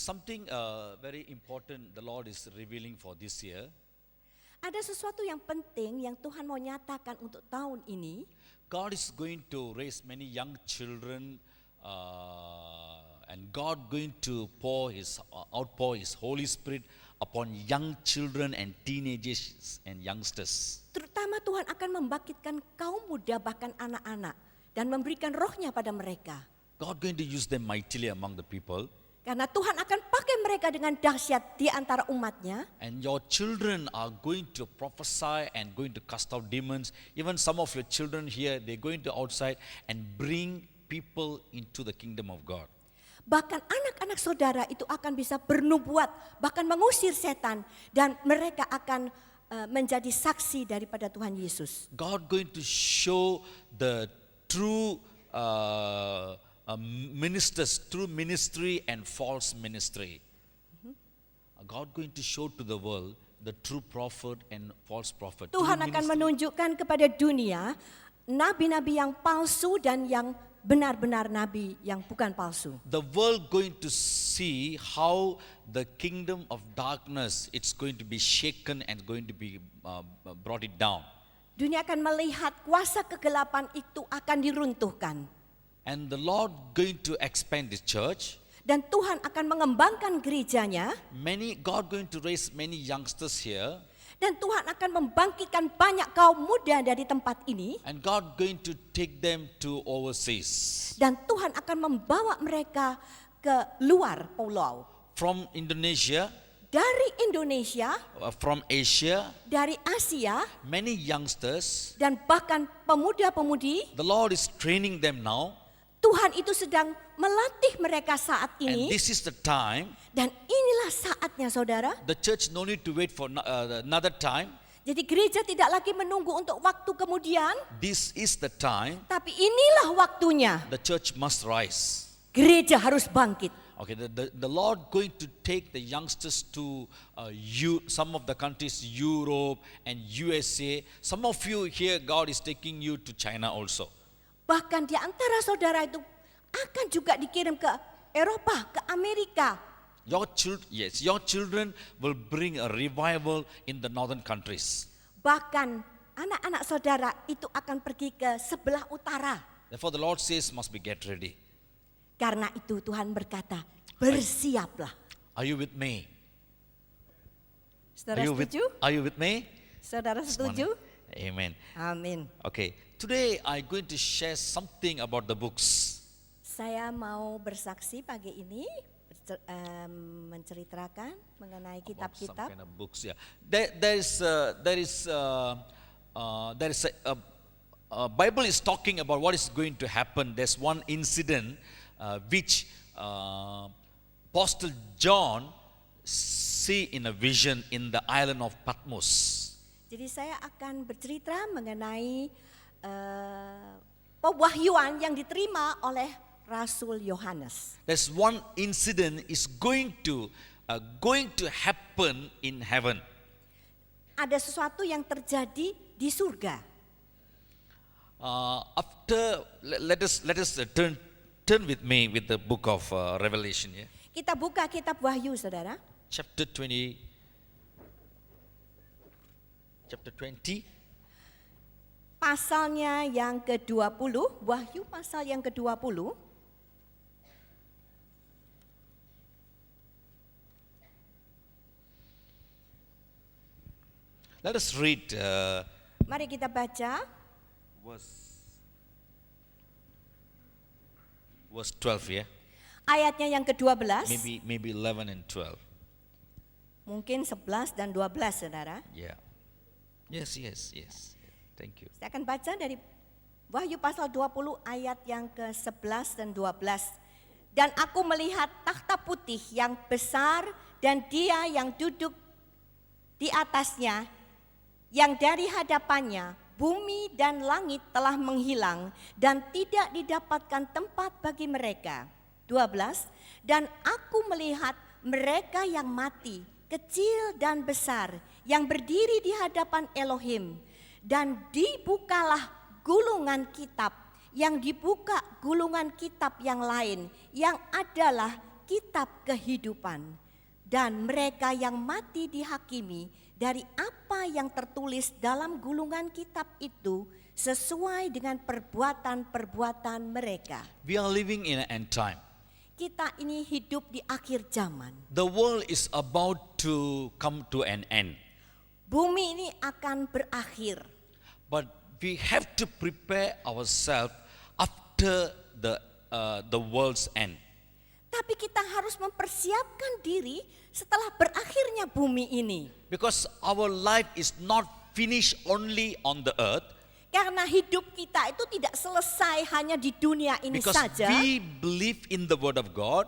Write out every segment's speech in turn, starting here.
something very important the Lord is revealing for this year. Ada sesuatu yang penting yang Tuhan mau nyatakan untuk tahun ini. God is going to raise many young children, and God going to outpour His Holy Spirit upon young children and teenagers and youngsters. Terutama Tuhan akan membangkitkan kaum muda bahkan anak-anak dan memberikan rohnya pada mereka. God going to use them mightily among the people. Karena Tuhan akan pakai mereka dengan dahsyat di antara umatnya. And your children are going to prophesy and going to cast out demons. Even some of your children here, they're going to outside and bring people into the kingdom of God. Bahkan anak-anak saudara itu akan bisa bernubuat, bahkan mengusir setan. Dan mereka akan menjadi saksi daripada Tuhan Yesus. God going to show the true ministers, true ministry and false ministry. God going to show to the world the true prophet and false prophet. Tuhan akan menunjukkan kepada dunia nabi-nabi yang palsu dan yang benar-benar nabi yang bukan palsu. The world going to see how the kingdom of darkness it's going to be shaken and going to be brought it down. Dunia akan melihat kuasa kegelapan itu akan diruntuhkan. And the Lord going to expand His church. Dan Tuhan akan mengembangkan gerejanya. God going to raise many youngsters here. Dan Tuhan akan membangkitkan banyak kaum muda dari tempat ini. And God going to take them to overseas. Dan Tuhan akan membawa mereka ke luar pulau. From Indonesia. Dari Indonesia. From Asia. Dari Asia. Many youngsters. Dan bahkan pemuda-pemudi. The Lord is training them now. Tuhan itu sedang melatih mereka saat ini. And this is the time. Dan inilah saatnya saudara. The church no need to wait for another time. Jadi gereja tidak lagi menunggu untuk waktu kemudian. This is the time. Tapi inilah waktunya. The church must rise. Gereja harus bangkit. Okay, the Lord going to take the youngsters to some of the countries, Europe and USA. Some of you here, God is taking you to China also. Bahkan di antara saudara itu akan juga dikirim ke Eropa, ke Amerika. Your children will bring a revival in the northern countries. Bahkan anak-anak saudara itu akan pergi ke sebelah utara. Therefore the Lord says must be get ready. Karena itu Tuhan berkata, bersiaplah. Are you with me? Saudara setuju? Are you with me? Saudara setuju? Amen. Amin. Okay, today I'm going to share something about the books. Saya mau bersaksi pagi ini, menceritakan mengenai kitab-kitab. Some kind of books, yeah. There is a Bible is talking about what is going to happen. There's one incident which Apostle John see in a vision in the island of Patmos. Jadi saya akan bercerita mengenai pewahyuan yang diterima oleh Rasul Yohanes. There's one incident is going to happen in heaven. Ada sesuatu yang terjadi di surga. Let us turn with me with the book of Revelation. Yeah? Kita buka kitab Wahyu, saudara. Chapter 20. Pasalnya yang ke-20, Wahyu pasal yang ke-20. Let us read. Mari kita baca. Verse 12, yeah. Ayatnya yang ke-12. Maybe 11 and 12. Mungkin 11 dan 12, saudara. Yeah. Yes. Thank you. Saya akan baca dari Wahyu pasal 20 ayat yang ke-11 dan 12. Dan aku melihat takhta putih yang besar dan Dia yang duduk di atasnya, yang dari hadapannya bumi dan langit telah menghilang dan tidak didapatkan tempat bagi mereka. 12. Dan aku melihat mereka yang mati, kecil dan besar, yang berdiri di hadapan Elohim, dan dibukalah gulungan kitab, yang dibuka gulungan kitab yang lain, yang adalah kitab kehidupan, dan mereka yang mati dihakimi dari apa yang tertulis dalam gulungan kitab itu sesuai dengan perbuatan-perbuatan mereka. We are living in an end time. Kita ini hidup di akhir zaman. The world is about to come to an end. Bumi ini akan berakhir. But we have to prepare ourselves after the world's end. Tapi kita harus mempersiapkan diri setelah berakhirnya bumi ini. Because our life is not finished only on the earth. Karena hidup kita itu tidak selesai hanya di dunia ini Because saja. we believe in the word of God.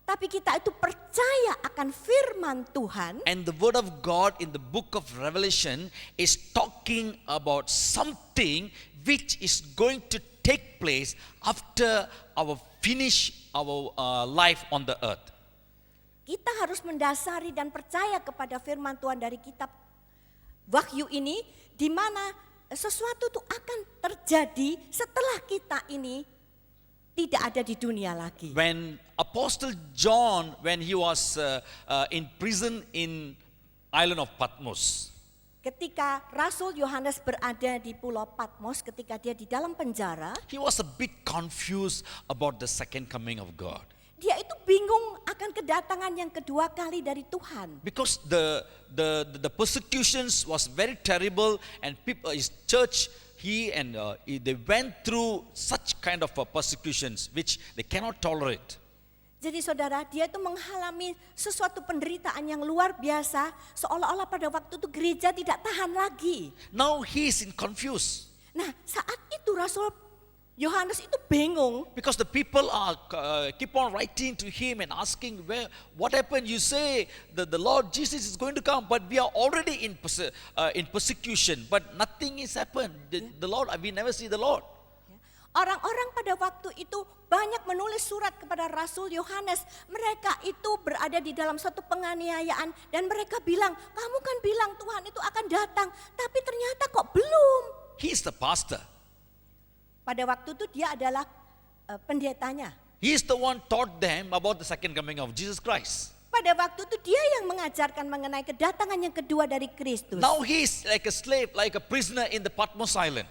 Tapi kita itu percaya akan firman Tuhan. And the word of God in the book of Revelation is talking about something which is going to take place after our finish our life on the earth. Kita harus mendasari dan percaya kepada firman Tuhan dari kitab Wahyu ini, di mana sesuatu itu akan terjadi setelah kita ini tidak ada di dunia lagi. When Apostle John, when he was in prison in island of Patmos, Ketika Rasul Yohanes berada di Pulau Patmos, ketika dia di dalam penjara, he was a bit confused about the second coming of God. dia itu bingung akan kedatangan yang kedua kali dari Tuhan. Because the persecutions was very terrible, and people, his church, they went through such kind of persecutions which they cannot tolerate. Jadi saudara, dia itu mengalami sesuatu penderitaan yang luar biasa, seolah-olah pada waktu itu gereja tidak tahan lagi. Now he is in confused. Nah, saat itu Rasul Yohanes itu bingung. Because the people are keep on writing to him and asking, what happened? You say that the Lord Jesus is going to come, but we are already in persecution, but nothing has happened. The Lord, we never see the Lord. Orang-orang pada waktu itu banyak menulis surat kepada Rasul Yohanes. Mereka itu berada di dalam suatu penganiayaan dan mereka bilang, kamu kan bilang Tuhan itu akan datang, tapi ternyata kok belum. He is the pastor. Pada waktu itu dia adalah pendetanya. He is the one taught them about the second coming of Jesus Christ. Pada waktu itu dia yang mengajarkan mengenai kedatangan yang kedua dari Kristus. Now he is like a slave, like a prisoner in the Patmos Island.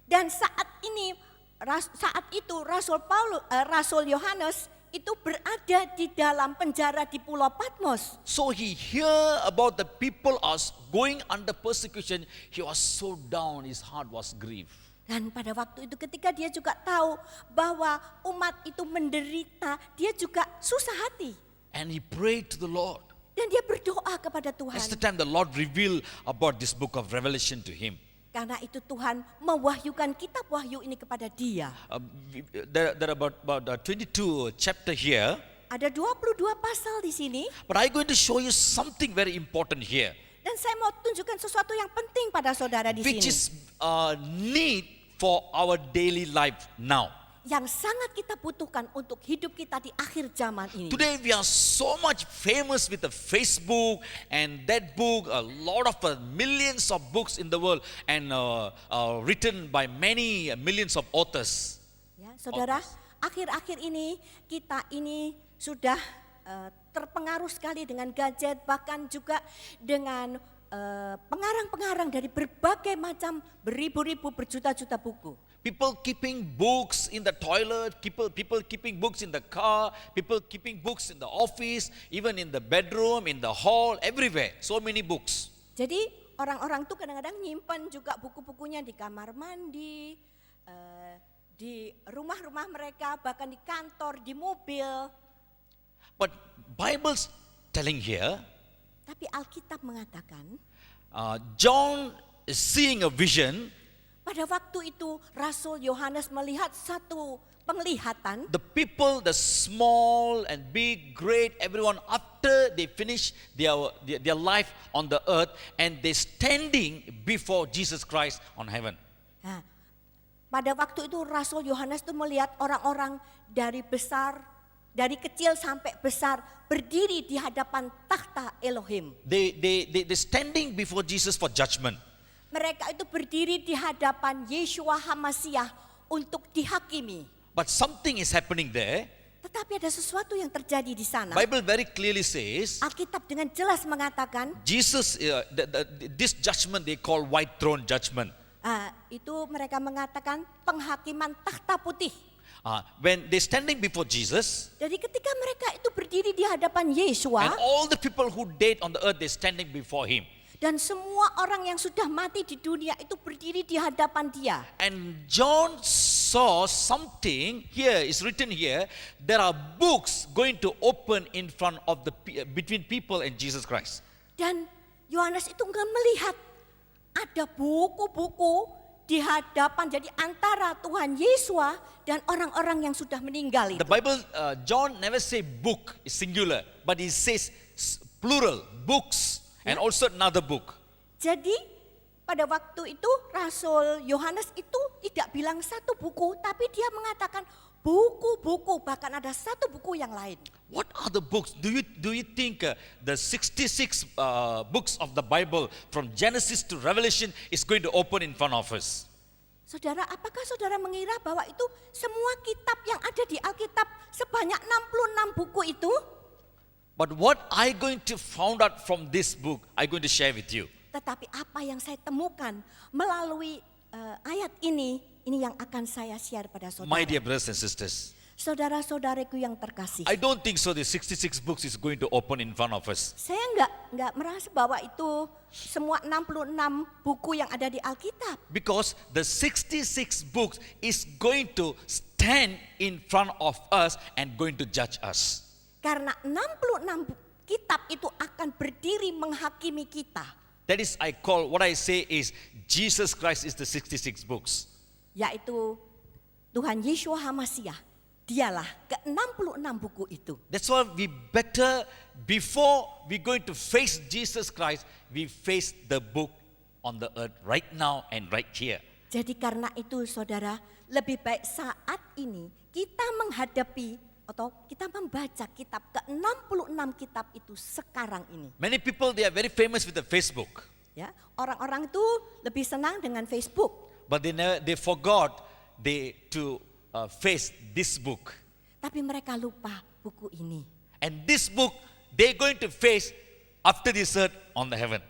Dan saat itu Rasul Yohanes itu berada di dalam penjara di Pulau Patmos. So he hear about the people are going under persecution. He was so down, his heart was grieved. Dan pada waktu itu ketika dia juga tahu bahwa umat itu menderita, dia juga susah hati. And he prayed to the Lord. Dan dia berdoa kepada That's the Tuhan. time the Lord revealed about this book of Revelation to him. Karena itu Tuhan mewahyukan kitab wahyu ini kepada dia. There are about 22 chapter here. Ada 22 pasal di sini. But I'm going to show you something very important here. Dan saya mau tunjukkan sesuatu yang penting pada saudara di Which sini. is need for our daily life now. Yang sangat kita butuhkan untuk hidup kita di akhir zaman ini. Today we are so much famous with the Facebook and that book, a lot of millions of books in the world and written by many millions of authors. Ya, saudara, akhir-akhir ini kita ini sudah terpengaruh sekali dengan gadget, bahkan juga dengan pengarang-pengarang dari berbagai macam beribu-ribu berjuta-juta buku. People keeping books in the toilet, people keeping books in the car, people keeping books in the office, even in the bedroom, in the hall, everywhere. So many books. Jadi orang-orang tuh kadang-kadang nyimpan juga buku-bukunya di kamar mandi, di rumah-rumah mereka, bahkan di kantor, di mobil. But Bible's telling here, Tapi Alkitab mengatakan, John is seeing a vision. pada waktu itu Rasul Yohanes melihat satu penglihatan. The people, the small and big, great, everyone, after they finish their life on the earth, and they standing before Jesus Christ on heaven. Nah, pada waktu itu Rasul Yohanes itu melihat orang-orang dari kecil sampai besar berdiri di hadapan takhta Elohim. They standing before Jesus for judgment. Mereka itu berdiri di hadapan Yeshua HaMasiah untuk dihakimi. But something is happening there. Tetapi ada sesuatu yang terjadi di sana. Bible very clearly says Alkitab dengan jelas mengatakan, Jesus, this judgment they call white throne judgment. itu mereka mengatakan penghakiman takhta putih. When they standing before Jesus, Jadi ketika mereka itu berdiri di hadapan Yesua, and all the people who died on the earth, they standing before him. dan semua orang yang sudah mati di dunia itu berdiri di hadapan dia. And John saw something here, is written here, there are books going to open in front of between people and Jesus Christ. Dan Yohanes itu nggak melihat ada buku-buku di hadapan, jadi antara Tuhan Yesua dan orang-orang yang sudah meninggal itu. The Bible, John never say book, is singular, but he says plural, books, and also another book. Jadi pada waktu itu Rasul Yohanes itu tidak bilang satu buku, tapi dia mengatakan buku-buku, bahkan ada satu buku yang lain. What are the books? Do you think the 66 books of the Bible from Genesis to Revelation is going to open in front of us? Saudara, apakah saudara mengira bahwa itu semua kitab yang ada di Alkitab sebanyak 66 buku itu? But what I going to found out from this book, I going to share with you. Tetapi apa yang saya temukan melalui ayat ini yang akan saya share pada saudara. My dear brothers and sisters, Saudara-saudariku yang terkasih. I don't think so the 66 books is going to open in front of us. Saya enggak merasa bahwa itu semua 66 buku yang ada di Alkitab. Because the 66 books is going to stand in front of us and going to judge us. Karena 66 kitab itu akan berdiri menghakimi kita. That is what I say is Jesus Christ is the 66 books. Yaitu Tuhan Yeshua HaMasiah. Dialah ke-66 buku itu. That's why we better, before we going to face Jesus Christ, we face the book on the earth right now and right here. Jadi karena itu saudara, lebih baik saat ini kita menghadapi atau kita membaca kitab ke-66 kitab itu sekarang ini. Many people, they are very famous with the Facebook. Ya, orang-orang itu lebih senang dengan Facebook. But they forgot to face this book. Tapi mereka lupa buku ini. And this book, they going to face after this earth on the heaven.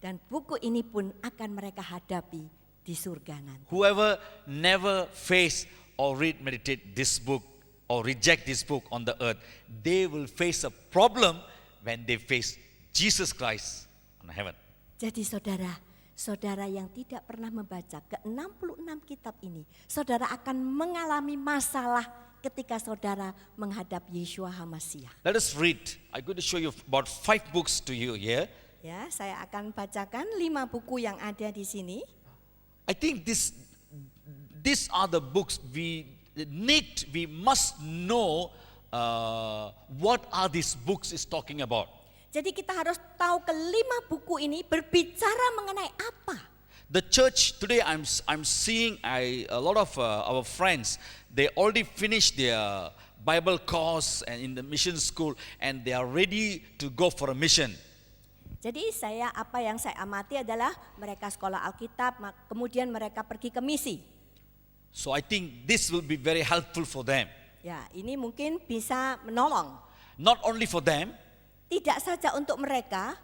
Dan buku ini pun akan mereka hadapi di surga nanti. Whoever never face or read, meditate this book, or reject this book on the earth, they will face a problem when they face Jesus Christ on heaven. Jadi saudara yang tidak pernah membaca ke-66 kitab ini, saudara akan mengalami masalah ketika saudara menghadap Yeshua HaMasiah. Let us read. I'm going to show you about 5 books to you here. Ya, saya akan bacakan 5 buku yang ada di sini. I think these are the books we must know what are these books is talking about. Jadi kita harus tahu ke-5 buku ini berbicara mengenai apa. The church today, I'm seeing a lot of our friends, they already finished their Bible course and in the mission school, and they are ready to go for a mission. Jadi apa yang saya amati adalah mereka sekolah Alkitab, kemudian mereka pergi ke misi. So I think this will be very helpful for them. Ya, ini mungkin bisa menolong. Not only for them, tidak saja untuk mereka,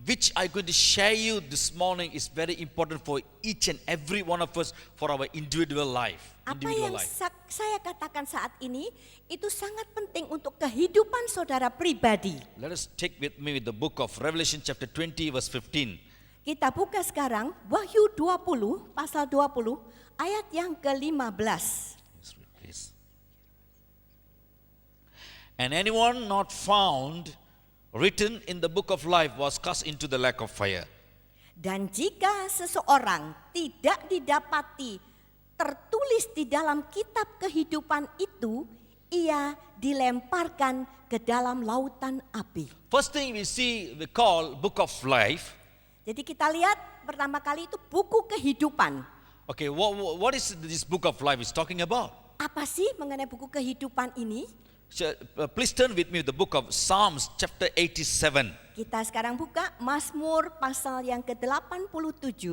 which I'm going to share you this morning is very important for each and every one of us for our individual life. Apa yang saya katakan saat ini itu sangat penting untuk kehidupan saudara pribadi. Let us take with me with the book of Revelation chapter 20 verse 15. Kita buka sekarang Wahyu 20 pasal 20 ayat yang ke-15. Please. And anyone not found written in the book of life was cast into the lake of fire. Dan jika seseorang tidak didapati tertulis di dalam kitab kehidupan itu, ia dilemparkan ke dalam lautan api. First thing we call book of life. Jadi kita lihat pertama kali itu buku kehidupan. Okay, what is this book of life is talking about? Apa sih mengenai buku kehidupan ini? Please turn with me the book of Psalms chapter 87. Kita sekarang buka Mazmur pasal yang ke-87.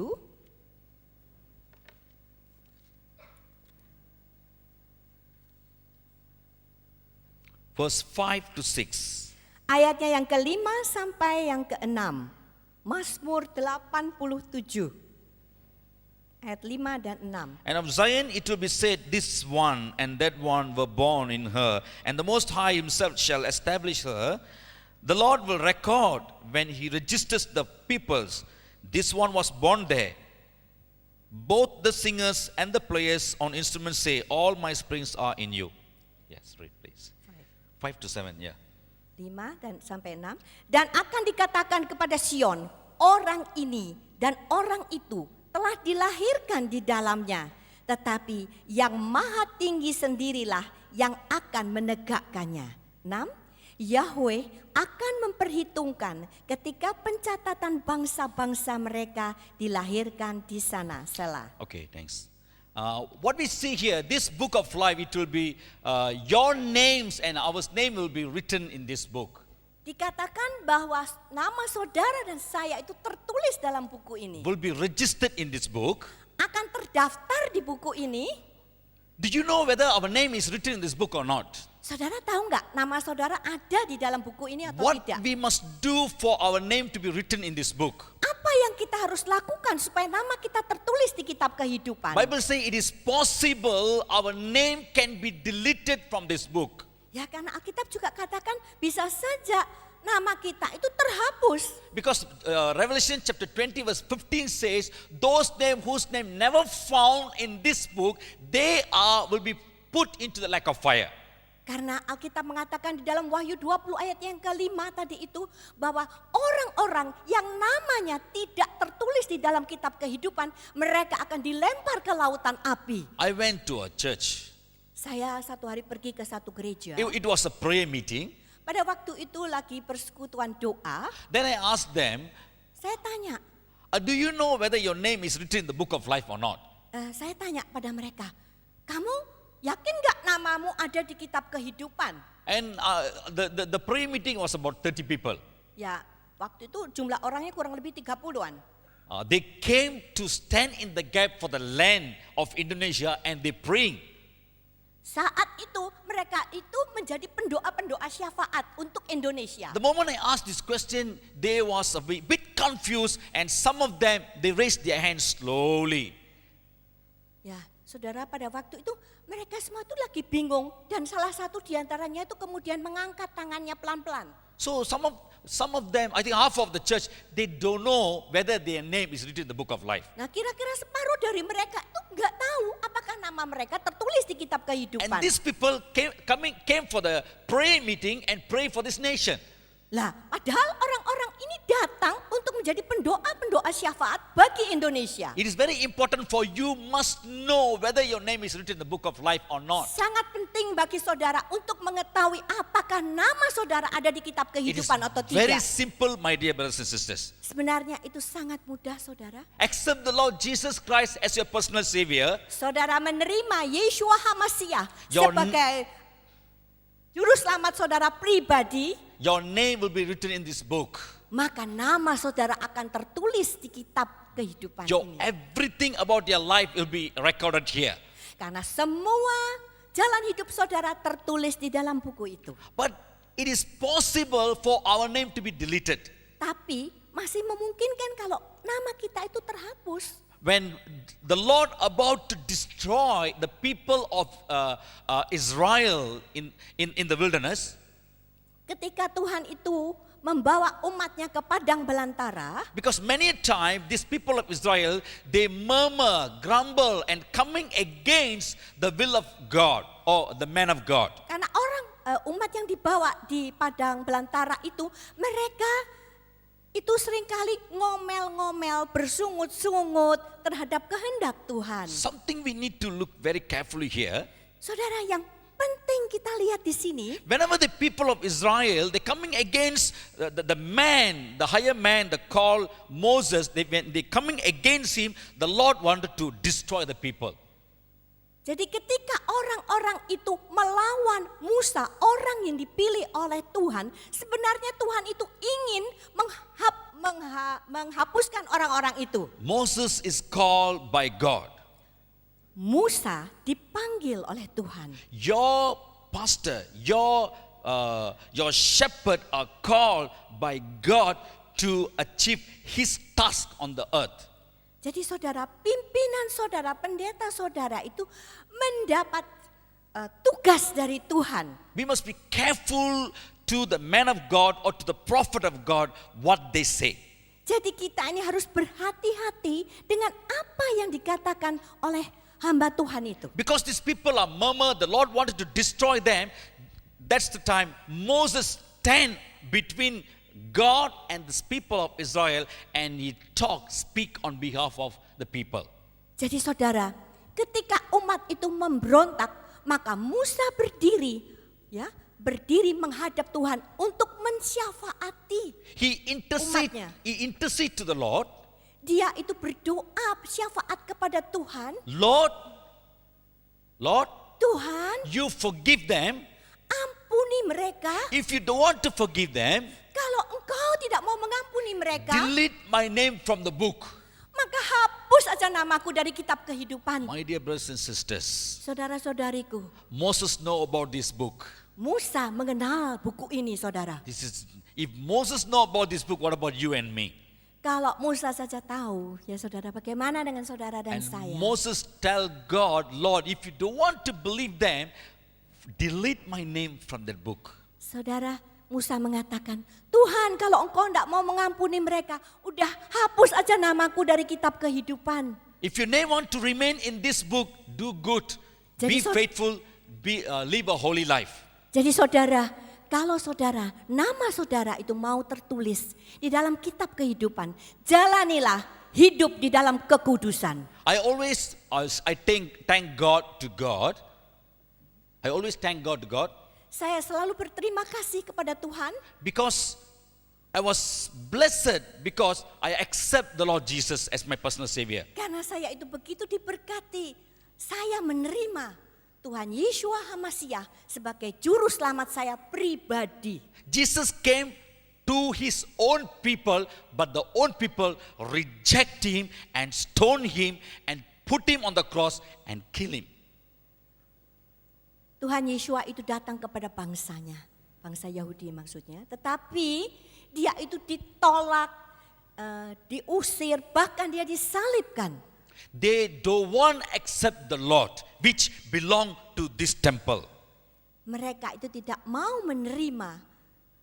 verse 5 to 6. Ayatnya yang kelima sampai yang keenam. Mazmur 87. Ayat 5 dan 6. And of Zion it will be said, this one and that one were born in her, and the Most High himself shall establish her. The Lord will record when he registers the peoples. This one was born there. Both the singers and the players on instruments say, all my springs are in you. Yes, read please. 5 to 7, yeah. 5 dan sampai 6. Dan akan dikatakan kepada Sion, orang ini dan orang itu telah dilahirkan di dalamnya. Tetapi yang maha tinggi sendirilah yang akan menegakkannya. 6. Yahweh akan memperhitungkan ketika pencatatan bangsa-bangsa mereka dilahirkan di sana. Selah. Okay, thanks. What we see here, this book of life, it will be your names and our name will be written in this book. Dikatakan bahwa nama saudara dan saya itu tertulis dalam buku ini. Will be registered in this book. Akan terdaftar di buku ini. Did you know whether our name is written in this book or not? Saudara tahu nggak nama saudara ada di dalam buku ini atau What tidak? we must do for our name to be written in this book? Apa yang kita harus lakukan supaya nama kita tertulis di kitab kehidupan? Bible say it is possible our name can be deleted from this book. Ya karena Alkitab juga katakan bisa saja nama kita itu terhapus. Because Revelation chapter 20 verse 15 says, those name whose name never found in this book, they will be put into the lake of fire. Karena Alkitab mengatakan di dalam Wahyu 20 ayat yang kelima tadi itu bahwa orang-orang yang namanya tidak tertulis di dalam kitab kehidupan, mereka akan dilempar ke lautan api. I went to a church. Saya satu hari pergi ke satu gereja. It was a prayer meeting. Pada waktu itu lagi persekutuan doa. Then I asked them, Saya tanya, do you know whether your name is written in the book of life or not? saya tanya pada mereka, kamu yakin gak namamu ada di kitab kehidupan? And the prayer meeting was about 30 people. Ya, waktu itu jumlah orangnya kurang lebih 30-an. They came to stand in the gap for the land of Indonesia and they praying. Saat itu mereka itu menjadi pendoa-pendoa syafaat untuk Indonesia. The moment I asked this question, they was a bit confused and some of them, they raised their hands slowly. Ya, saudara, pada waktu itu mereka semua itu lagi bingung dan salah satu diantaranya itu kemudian mengangkat tangannya pelan-pelan. So some of them, I think half of the church, they don't know whether their name is written in the book of life. Nah, kira-kira separuh dari mereka itu nggak tahu apakah nama mereka tertulis di kitab kehidupan. And these people came for the prayer meeting and pray for this nation. Lah, padahal orang-orang ini datang untuk menjadi pendoa-pendoa syafaat bagi Indonesia. It is very important for you must know whether your name is written in the book of life or not. Sangat penting bagi saudara untuk mengetahui apakah nama saudara ada di kitab It is kehidupan atau very tidak. simple, my dear brothers and sisters. Sebenarnya itu sangat mudah, saudara. Accept the Lord Jesus Christ as your personal savior. Saudara menerima Yeshua HaMasiah Your- sebagai juru selamat saudara pribadi, Your name will be written in this book. maka nama saudara akan tertulis di kitab kehidupan ini. Everything about your life will be recorded here. Karena semua jalan hidup saudara tertulis di dalam buku itu. But it is possible for our name to be deleted. Tapi masih memungkinkan kalau nama kita itu terhapus. When the Lord about to destroy the people of Israel in the wilderness, Ketika Tuhan itu membawa umatnya ke padang belantara, because many a time these people of Israel, they murmur, grumble and coming against the will of God or the man of God. karena umat yang dibawa di padang belantara itu, mereka itu seringkali ngomel-ngomel, bersungut-sungut terhadap kehendak Tuhan. Something we need to look very carefully here. Saudara, yang penting kita lihat di sini, Whenever the people of Israel, they coming against the man, the higher man, the called Moses, when they coming against him, the Lord wanted to destroy the people. jadi ketika orang-orang itu melawan Musa, orang yang dipilih oleh Tuhan, sebenarnya Tuhan itu ingin menghapuskan orang-orang itu. Moses is called by God. Musa dipanggil oleh Tuhan. Your pastor, your your shepherd are called by God to achieve His task on the earth. Jadi saudara, pimpinan saudara, pendeta saudara itu mendapat tugas dari Tuhan. We must be careful to the man of God or to the prophet of God what they say. Jadi kita ini harus berhati-hati dengan apa yang dikatakan oleh hamba Tuhan itu. Because these people are murmur, the Lord wanted to destroy them. That's the time Moses stand between God and the people of Israel and he speak on behalf of the people. Jadi saudara, ketika umat itu memberontak, maka Musa berdiri menghadap Tuhan untuk mensyafaati umatnya. He intercede to the Lord. Dia itu berdoa syafaat kepada Tuhan. Lord, Tuhan, you forgive them. ampuni mereka. If you don't want to forgive them, Kalau engkau tidak mau mengampuni mereka, delete my name from the book. maka hapus aja namaku dari kitab kehidupan. My dear brothers and sisters, Saudara-saudariku, Moses know about this book. Musa mengenal buku ini, saudara. If Moses know about this book, what about you and me? Kalau Musa saja tahu, ya saudara, bagaimana dengan saudara dan And saya? Moses tell God, Lord, if you don't want to believe them, delete my name from that book. Saudara, Musa mengatakan, Tuhan kalau engkau tidak mau mengampuni mereka, udah hapus aja namaku dari kitab kehidupan. If your name want to remain in this book, do good, be Jadi, faithful, live a holy life. Jadi saudara, kalau saudara, nama saudara itu mau tertulis di dalam kitab kehidupan, jalanilah hidup di dalam kekudusan. I thank God to God. I always thank God to God Saya selalu berterima kasih kepada Tuhan because I was blessed because I accept the Lord Jesus as my personal Savior. karena saya itu begitu diberkati. Saya menerima Tuhan Yeshua HaMasiah sebagai juru selamat saya pribadi. Jesus came to his own people, but the own people reject him and stone him and put him on the cross and kill him. Tuhan Yeshua itu datang kepada bangsanya, bangsa Yahudi maksudnya. Tetapi dia itu ditolak, diusir, bahkan dia disalibkan. They don't want accept the Lord which belong to this temple. Mereka itu tidak mau menerima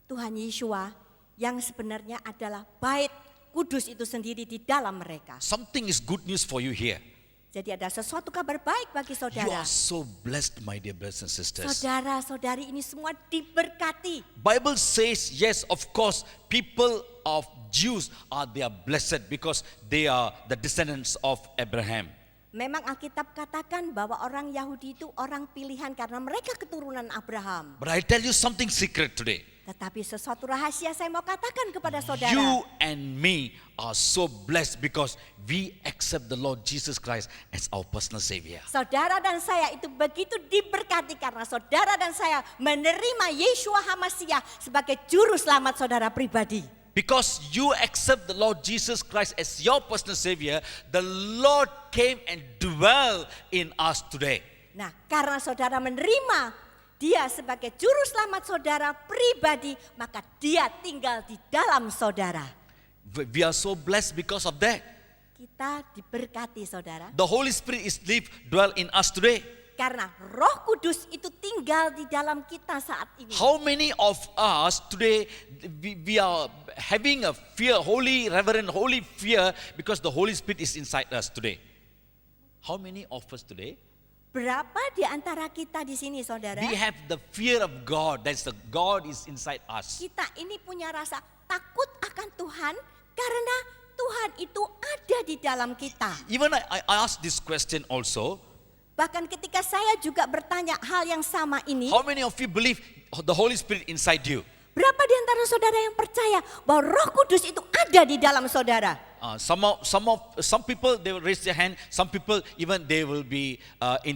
Tuhan Yeshua yang sebenarnya adalah bait kudus itu sendiri di dalam mereka. Something is good news for you here. Jadi ada sesuatu kabar baik bagi You saudara. are so blessed, my dear brothers and sisters. Saudara-saudari ini semua diberkati. Bible says, yes, of course, people of Jews they are blessed because they are the descendants of Abraham. Memang Alkitab katakan bahwa orang Yahudi itu orang pilihan karena mereka keturunan Abraham. But I tell you something secret today. Tetapi sesuatu rahasia saya mau katakan kepada saudara. You and me are so blessed because we accept the Lord Jesus Christ as our personal Savior. Saudara dan saya itu begitu diberkati karena saudara dan saya menerima Yeshua HaMasiah sebagai juru selamat saudara pribadi. Because you accept the Lord Jesus Christ as your personal Savior, the Lord came and dwell in us today. Nah, karena saudara menerima Dia sebagai juru selamat saudara pribadi, maka dia tinggal di dalam saudara. We are so blessed because of that. Kita diberkati saudara. The Holy Spirit dwell in us today. Karena Roh Kudus itu tinggal di dalam kita saat ini. How many of us today we are having a fear, holy reverent, holy fear because the Holy Spirit is inside us today? How many of us today? Berapa di antara kita di sini saudara? We have the fear of God. That's the God is inside us. Kita ini punya rasa takut akan Tuhan karena Tuhan itu ada di dalam kita. Even I asked this question also. Bahkan ketika saya juga bertanya hal yang sama ini. How many of you believe the Holy Spirit inside you? Berapa di antara saudara yang percaya bahwa Roh Kudus itu ada di dalam saudara? Some people they will raise their hand. Some people even they will be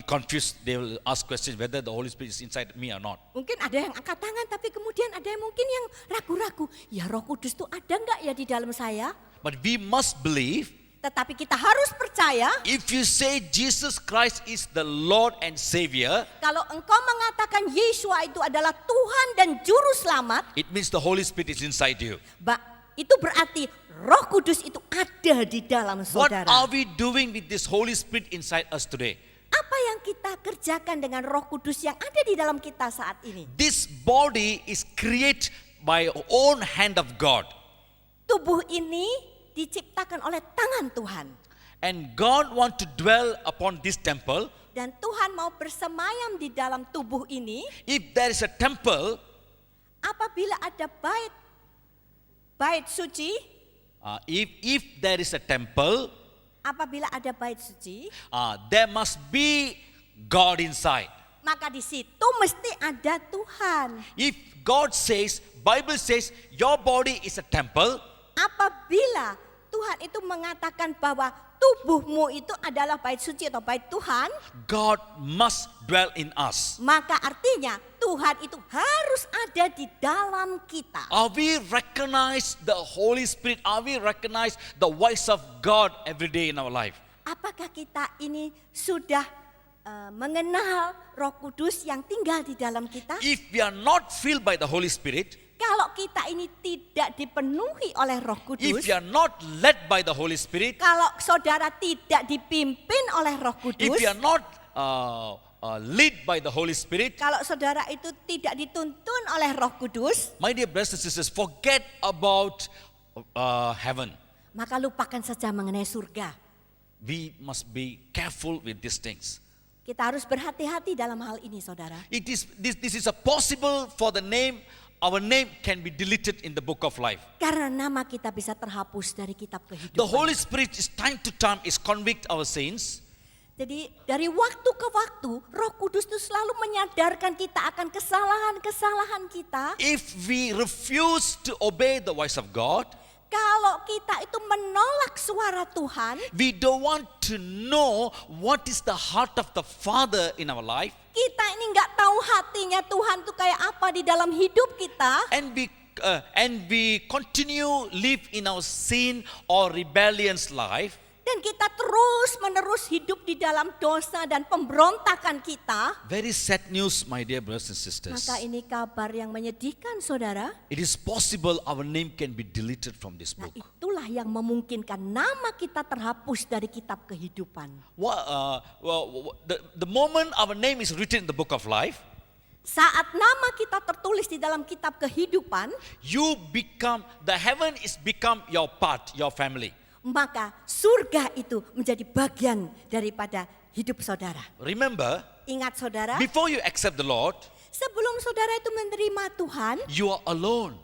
confused. They will ask questions whether the Holy Spirit is inside me or not. Mungkin ada yang angkat tangan, tapi kemudian ada yang mungkin yang ragu-ragu. Ya Roh Kudus itu ada enggak ya di dalam saya? But we must believe. Tetapi kita harus percaya, If you say Jesus Christ is the Lord and Savior, kalau engkau mengatakan Yesua itu adalah Tuhan dan Juru Selamat, it means the Holy Spirit is inside you. itu berarti Roh Kudus itu ada di dalam What saudara. are we doing with this Holy Spirit inside us today? Apa yang kita kerjakan dengan Roh Kudus yang ada di dalam kita saat ini? This body is created by own hand of God. Tubuh ini diciptakan oleh tangan Tuhan. And God want to dwell upon this temple. Dan Tuhan mau bersemayam di dalam tubuh ini. If there is a temple, Apabila ada bait suci, if there is a temple, apabila ada bait suci, there must be God inside. maka di situ mesti ada Tuhan. If God says, Bible says, your body is a temple, Apabila Tuhan itu mengatakan bahwa tubuhmu itu adalah bait suci atau bait Tuhan, God must dwell in us. maka artinya Tuhan itu harus ada di dalam kita. Are we recognize the Holy Spirit? Are we recognize the voice of God every day in our life? Apakah kita ini sudah mengenal Roh Kudus yang tinggal di dalam kita? If we are not filled by the Holy Spirit, Kalau kita ini tidak dipenuhi oleh Roh if Kudus, we are not led by the Holy Spirit, kalau saudara tidak dipimpin oleh Roh if Kudus, we are not led by the Holy Spirit, kalau saudara itu tidak dituntun oleh Roh Kudus, my dear brothers and sisters, forget about heaven. maka lupakan saja mengenai surga. We must be careful with these things. Kita harus berhati-hati dalam hal ini, saudara. This is a possible for our name can be deleted in the book of life. Karena nama kita bisa terhapus dari kitab The kehidupan. Holy Spirit is time to time is convict our sins. Jadi dari waktu ke waktu, Roh Kudus itu selalu menyadarkan kita akan kesalahan-kesalahan kita. If we refuse to obey the voice of God, Kalau kita itu menolak suara Tuhan, we don't want to know what is the heart of the Father in our life, kita ini nggak tahu hatinya Tuhan tuh kayak apa di dalam hidup kita. and we continue live in our sin or rebellious life, Dan kita terus-menerus hidup di dalam dosa dan pemberontakan kita. very sad news, my dear brothers and sisters. Maka ini kabar yang menyedihkan, saudara. It is possible our name can be deleted from this Nah, book. itulah yang memungkinkan nama kita terhapus dari kitab kehidupan. The moment our name is written in the book of life, Saat nama kita tertulis di dalam kitab kehidupan, the heaven is become your part, your family. maka surga itu menjadi bagian daripada hidup saudara. Remember, Ingat saudara, before you accept the Lord, sebelum saudara itu menerima Tuhan, you are alone.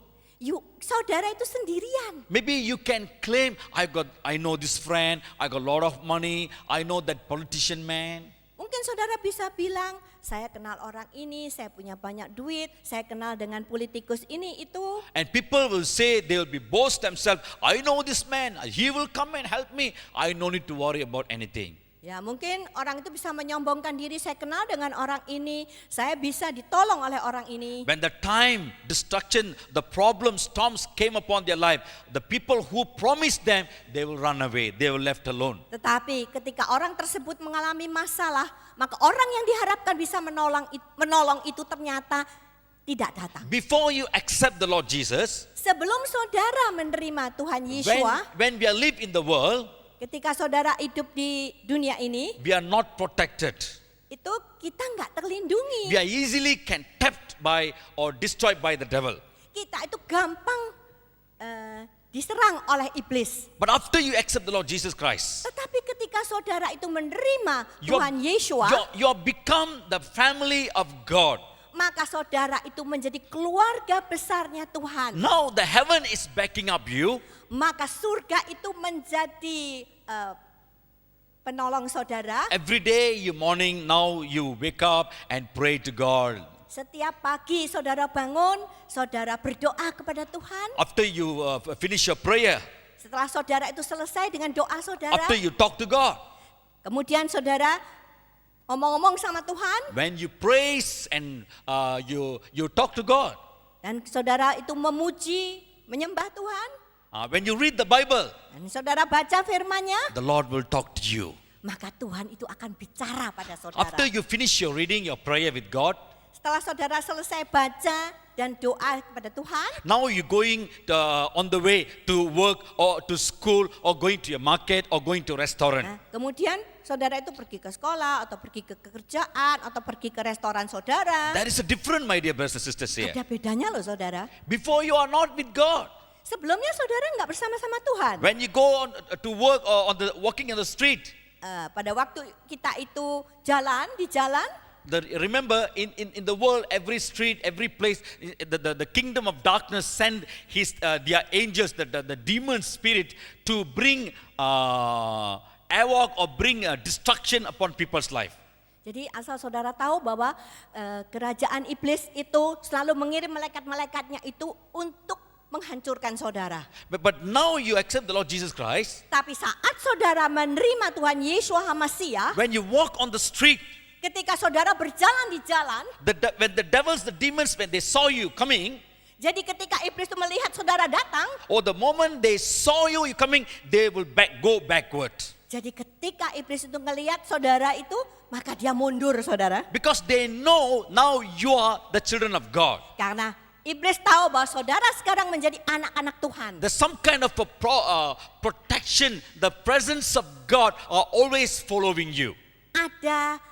saudara itu sendirian. Maybe you can claim, I know this friend, I got a lot of money, I know that politician man. Mungkin saudara bisa bilang, saya kenal orang ini, saya punya banyak duit, saya kenal dengan politikus ini itu. And people will say, they will be boast themselves, I know this man, he will come and help me, I no need to worry about anything. Ya mungkin orang itu bisa menyombongkan diri, saya kenal dengan orang ini, saya bisa ditolong oleh orang ini. When the time, destruction, the problems, storms came upon their life, the people who promised them, they will run away, they were left alone. Tetapi ketika orang tersebut mengalami masalah, maka orang yang diharapkan bisa menolong itu ternyata tidak datang. Before you accept the Lord Jesus, Sebelum saudara menerima Tuhan Yesua, when we are live in the world, ketika saudara hidup di dunia ini, we are not protected. itu kita nggak terlindungi. We are easily can tapped by or destroyed by the devil. Kita itu gampang diserang oleh iblis. But after you accept the Lord Jesus Christ, Tetapi ketika saudara itu menerima you Tuhan Yesua, are become the family of God. maka saudara itu menjadi keluarga besarnya Tuhan. Now the heaven is backing up you. Maka surga itu menjadi penolong saudara. Every day you morning, now you wake up and pray to God. Setiap pagi saudara bangun, saudara berdoa kepada Tuhan. After you finish your prayer, Setelah saudara itu selesai dengan doa saudara, after you talk to God, kemudian saudara ngomong-ngomong sama Tuhan, when you praise and you talk to God, dan saudara itu memuji, menyembah Tuhan, When you read the Bible, Dan saudara baca firman-Nya, the Lord will talk to you. maka Tuhan itu akan bicara pada saudara. After you finish your reading, your prayer with God, Setelah saudara selesai baca dan doa kepada Tuhan, now you're going on the way to work or to school or going to your market or going to restaurant. nah, kemudian saudara itu pergi ke sekolah atau pergi ke kerjaan atau pergi ke restoran saudara. That is a different, my dear brothers and sisters here. Ada bedanya loh saudara. Before you are not with God. Sebelumnya saudara nggak bersama-sama Tuhan. When you go on to work or walking in the street, Pada waktu kita itu di jalan, remember in the world, every street, every place, the kingdom of darkness send their angels, the demon spirit to bring havoc or bring destruction upon people's life. jadi asal saudara tahu bahwa kerajaan iblis itu selalu mengirim malaikat-malaikatnya itu untuk menghancurkan saudara. But now you accept the Lord Jesus Christ. Tapi saat saudara menerima Tuhan Yesus HaMasiah, When you walk on the street, ketika saudara berjalan di jalan, when the devils, the demons, when they saw you coming, jadi ketika iblis itu melihat saudara datang, or the moment they saw you coming, they will go backward. jadi ketika iblis itu melihat saudara itu, maka dia mundur saudara. Because they know now you are the children of God. Karena iblis tahu bahwa saudara sekarang menjadi anak-anak Tuhan. There's some kind of a protection. The presence of God are always following you. Ada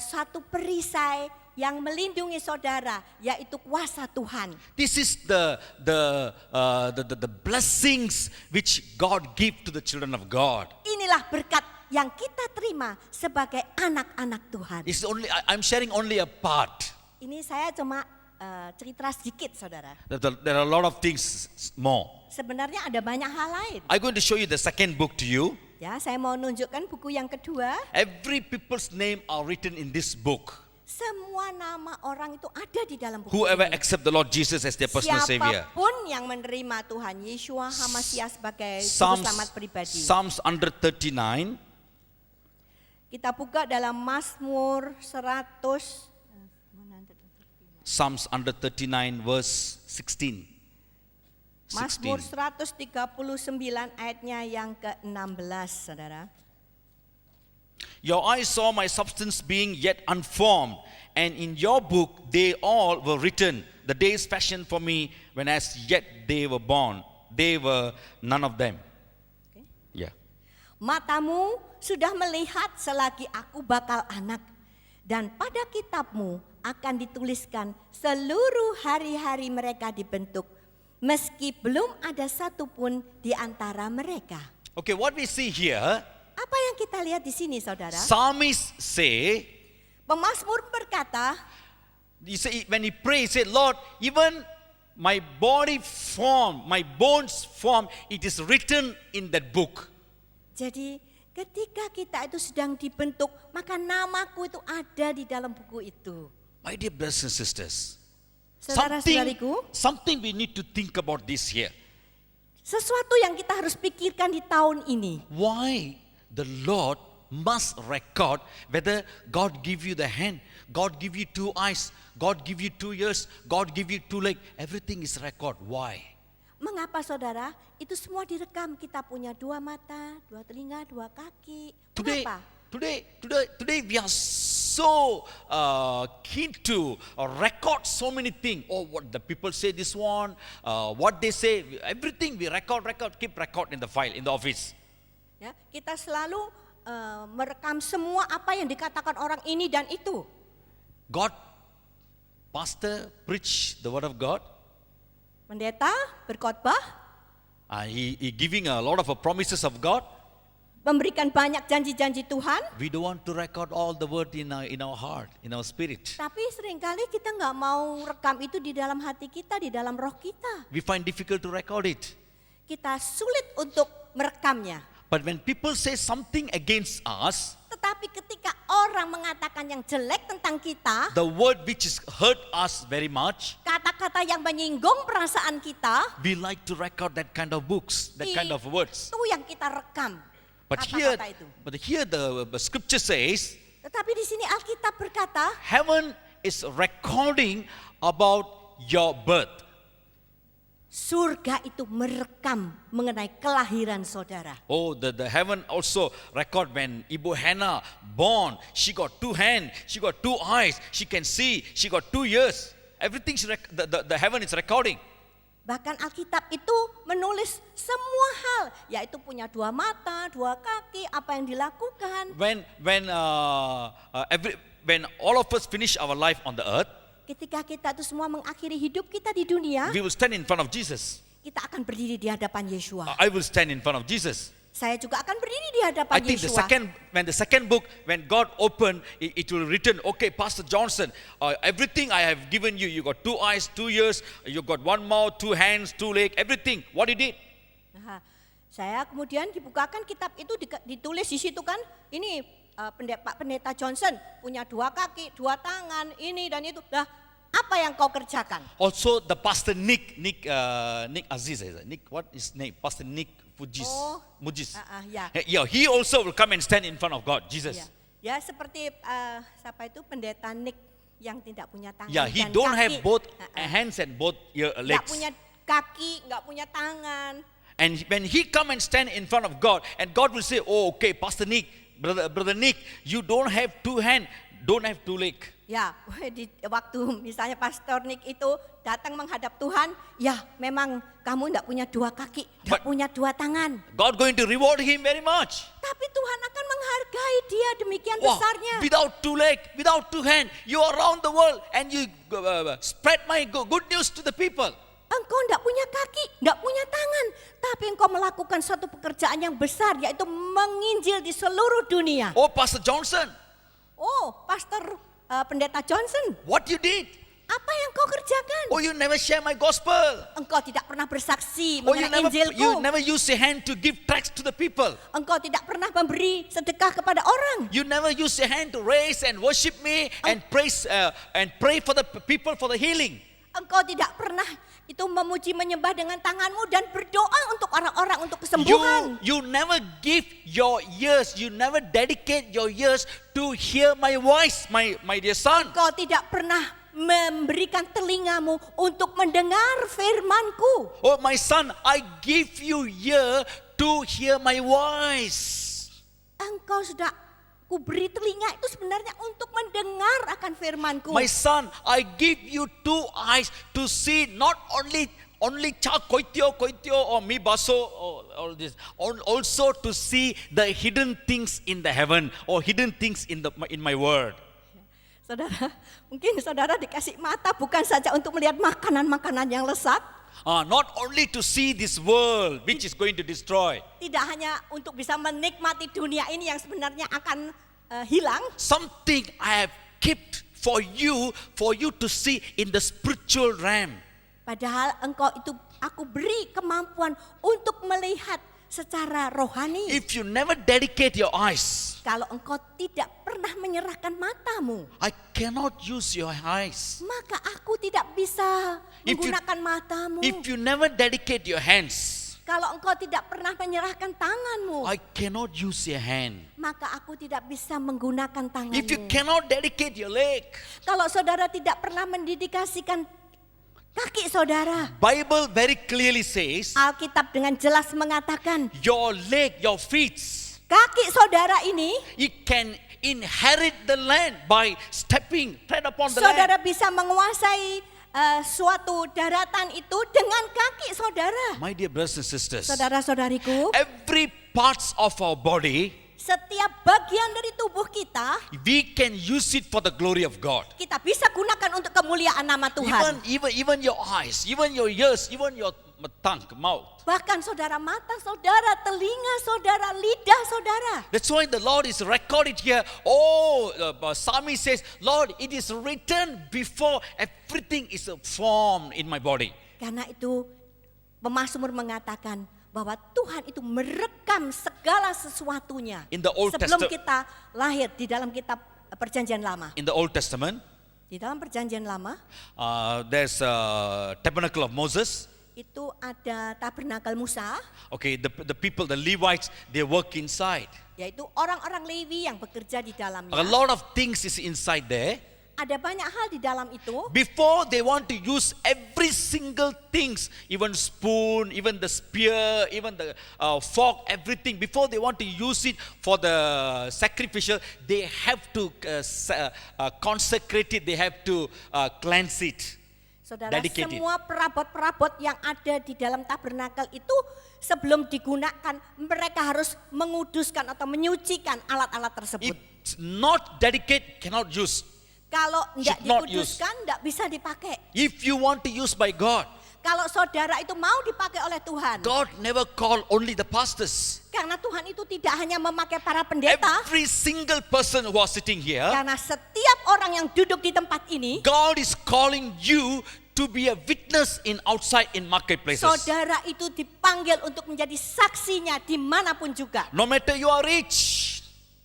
suatu perisai yang melindungi saudara, yaitu kuasa Tuhan. This is the blessings which God give to the children of God. Inilah berkat yang kita terima sebagai anak-anak Tuhan. I'm sharing only a part. Ini saya cuma cerita sedikit saudara. There are a lot of things more. Sebenarnya ada banyak hal lain. I'm going to show you the second book to you. Ya, saya mau nunjukkan buku yang kedua. Every people's name are written in this book. Semua nama orang itu ada di dalam buku Whoever ini. accept the Lord Jesus as their personal Savior. Siapapun yang menerima Tuhan Yesus HaMasiah sebagai juru Psalms, selamat pribadi. Psalms 139. Kita buka dalam Mazmur 100. Psalms 139 verse 16. Mazmur 139 ayatnya yang ke-16, saudara. Your eyes saw my substance being yet unformed, and in your book they all were written, the days fashioned for me, when as yet they were born. They were none of them. Okay. Yeah. Matamu sudah melihat selagi aku bakal anak, dan pada kitabmu akan dituliskan seluruh hari-hari mereka dibentuk, meski belum ada satu pun di antara mereka. Okay, what we see here, Apa yang kita lihat di sini, saudara? psalmists say, Pemazmur berkata, when he prays, he say, Lord, even my body formed, my bones formed, it is written in that book. jadi ketika kita itu sedang dibentuk, maka namaku itu ada di dalam buku itu. My dear brothers and sisters, Saudara-saudariku, something we need to think about this here. sesuatu yang kita harus pikirkan di tahun ini. Why the Lord must record whether God give you the hand, God give you 2 eyes, God give you 2 ears, God give you 2 legs, everything is record. Why? Mengapa saudara? Itu semua direkam. Kita punya 2 mata, 2 telinga, 2 kaki. Today, Mengapa? today we are so keen to record so many things. Oh, what the people say this one, what they say, everything we record, keep record in the file, in the office. Ya, kita selalu merekam semua apa yang dikatakan orang ini dan itu. God, pastor, preach the word of God. Pendeta berkhotbah, He giving a lot of promises of God. memberikan banyak janji-janji Tuhan. We don't want to record all the word in our heart, in our spirit. Tapi seringkali kita nggak mau rekam itu di dalam hati kita, di dalam roh kita. We find difficult to record it. Kita sulit untuk merekamnya. But when people say something against us, Tetapi ketika orang mengatakan yang jelek tentang kita, the word which is hurt us very much, kata-kata yang menyinggung perasaan kita, we like to record that kind of books, that kind of words. itu yang kita rekam. But Kata-kata itu. here the scripture says, Tetapi di sini Alkitab berkata, heaven is recording about your birth. surga itu merekam mengenai kelahiran saudara. Oh, the heaven also record when Ibu Hannah born. She got 2 hands, she got 2 eyes, she can see, she got 2 ears. Everything the heaven is recording. Bahkan Alkitab itu menulis semua hal, yaitu punya 2 mata, 2 kaki, apa yang dilakukan. When all of us finish our life on the earth, Ketika kita itu semua mengakhiri hidup kita di dunia, we will stand in front of Jesus. kita akan berdiri di hadapan Yeshua. I will stand in front of Jesus. Saya juga akan berdiri di I hadapan think Yeshua. when the second book, when God opened, it will written, okay, Pastor Johnson, everything I have given you, you got 2 eyes, 2 ears, you got 1 mouth, 2 hands, 2 legs, everything. What you did? Nah, saya kemudian dibukakan kitab itu ditulis di situ kan, ini Pak Pendeta Johnson punya 2 kaki, 2 tangan, ini dan itu. Nah, apa yang kau kerjakan? Also, the Pastor Nick Aziz, Nick, what is name? Pastor Nick Fujis, Oh, Mujis. ya. Yeah, he also will come and stand in front of God, Jesus. Ya, seperti siapa itu Pendeta Nick yang tidak punya tangan Yeah, he dan don't kaki. have both hands and both Nggak legs. punya kaki, nggak punya tangan. And when he come and stand in front of God, and God will say, oh, okay, Pastor Nick, brother Nick, you don't have 2 hands, don't have 2 legs. Ya, di waktu misalnya Pastor Nick itu datang menghadap Tuhan, ya memang kamu enggak punya 2 kaki, enggak But- punya 2 tangan. God going to reward him very much. Tapi Tuhan akan menghargai dia demikian Wow, besarnya. without 2 legs, without 2 hands, you are around the world and you spread my good news to the people. Engkau enggak punya kaki, enggak punya tangan, tapi engkau melakukan suatu pekerjaan yang besar, yaitu menginjil di seluruh dunia. Oh, Pastor Johnson, Oh, Pastor Pendeta Johnson, what you did? apa yang kau kerjakan? Oh, you never share my gospel. Engkau tidak pernah bersaksi Oh, you mengenai Injilku. never use your hand to give tracts to the people. Engkau tidak pernah memberi sedekah kepada orang. You never use your hand to raise and worship me and praise and pray for the people for the healing. Engkau tidak pernah itu memuji menyembah dengan tanganmu dan berdoa untuk orang-orang untuk You kesembuhan. never give your ears, you never dedicate your ears to hear my voice, my dear son. Engkau tidak pernah memberikan telingamu untuk mendengar firmanku. Oh, my son, I give you ear to hear my voice. Engkau sudah kuberi telinga itu sebenarnya untuk mendengar akan firmanku. My son, I give you 2 eyes to see not only cha koityo or mi baso or all this, also to see the hidden things in the heaven or hidden things in my word. Saudara, mungkin saudara dikasih mata bukan saja untuk melihat makanan-makanan yang lesat, Not only to see this world which is going to destroy. tidak hanya untuk bisa menikmati dunia ini yang sebenarnya akan hilang. Something I have kept for you to see in the spiritual realm. Padahal engkau itu aku beri kemampuan untuk melihat secara rohani. If you never dedicate your eyes, Kalau engkau tidak pernah menyerahkan matamu, I cannot use your eyes. maka aku tidak bisa If you- menggunakan matamu. If you never dedicate your hands, Kalau engkau tidak pernah menyerahkan tanganmu, I cannot use your hand. maka aku tidak bisa menggunakan If you tanganmu. cannot dedicate your leg, Kalau saudara tidak pernah mendedikasikan kaki saudara, Bible very clearly says, Alkitab dengan jelas mengatakan, your leg, your feet, kaki saudara ini, it can inherit the land by tread upon the saudara land. bisa menguasai suatu daratan itu dengan kaki saudara. My dear brothers and sisters, Saudara-saudariku, every parts of our body, setiap bagian dari tubuh kita, we can use it for the glory of God. kita bisa gunakan untuk kemuliaan nama Tuhan. Even your eyes, even your ears, even your tongue, mouth. Bahkan saudara mata saudara, telinga saudara, lidah saudara. That's why the Lord is recorded here. Oh, Psalmist says, Lord, it is written before everything is formed in my body. Karena itu pemazmur mengatakan bahwa Tuhan itu merekam segala sesuatunya In the Old sebelum Testament- kita lahir di dalam kitab Perjanjian Lama. In the Old Testament, Di dalam Perjanjian Lama there's a tabernacle of Moses. itu ada tabernakel Musa, Okay, the people, the Levites, they work inside. yaitu orang-orang Lewi yang bekerja di dalamnya. A lot of things is inside there. Ada banyak hal di dalam itu. Before they want to use every single things, even spoon, even the spear, even the fork, everything. Before they want to use it for the sacrificial, they have to consecrate it. They have to cleanse it. Saudara, Dedicated. semua perabot-perabot yang ada di dalam tabernakel itu sebelum digunakan, mereka harus menguduskan atau menyucikan alat-alat tersebut. If not dedicate, cannot use. Kalau tidak should not dikuduskan, tidak bisa dipakai. If you want to use by God, Kalau saudara itu mau dipakai oleh Tuhan, God never call only the pastors. karena Tuhan itu tidak hanya memakai para pendeta, Every single person who are sitting here, karena setiap orang yang duduk di tempat ini, God is calling you to be a witness in outside in marketplaces. saudara itu dipanggil untuk menjadi saksinya dimanapun juga. No matter you are rich,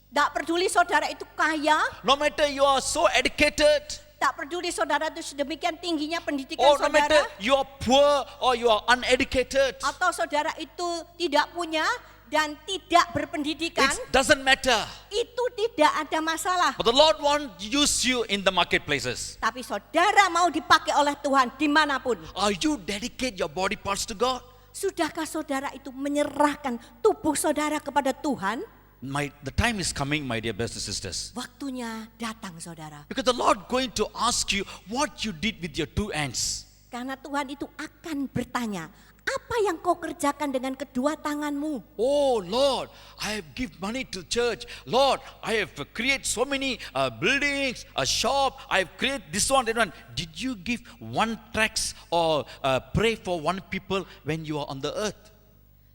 Tidak peduli saudara itu kaya, no matter you are so educated, tak peduli saudara itu sedemikian tingginya pendidikan or no matter saudara, you are poor or you are uneducated, atau saudara itu tidak punya dan tidak berpendidikan, it doesn't matter. itu tidak ada masalah. But the Lord wants to use you in the marketplaces. Tapi saudara mau dipakai oleh Tuhan dimanapun. Are you dedicate your body parts to God? Sudahkah saudara itu menyerahkan tubuh saudara kepada Tuhan? The time is coming, my dear brothers and sisters. Waktunya datang saudara. Because the Lord going to ask you what you did with your two hands. Karena Tuhan itu akan bertanya, apa yang kau kerjakan dengan kedua tanganmu? Oh Lord, I have give money to church. Lord, I have create so many buildings, a shop. I have create this one, that one. Did you give one tracts or pray for one people when you are on the earth?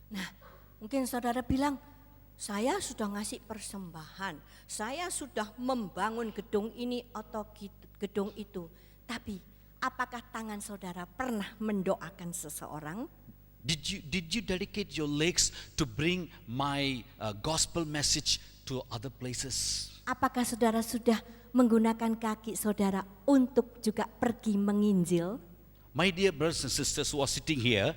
Nah, mungkin saudara bilang, saya sudah ngasih persembahan, saya sudah membangun gedung ini atau gedung itu. Tapi apakah tangan saudara pernah mendoakan seseorang? Did you dedicate your legs to bring my gospel message to other places? Apakah saudara sudah menggunakan kaki saudara untuk juga pergi menginjil? My dear brothers and sisters who are sitting here,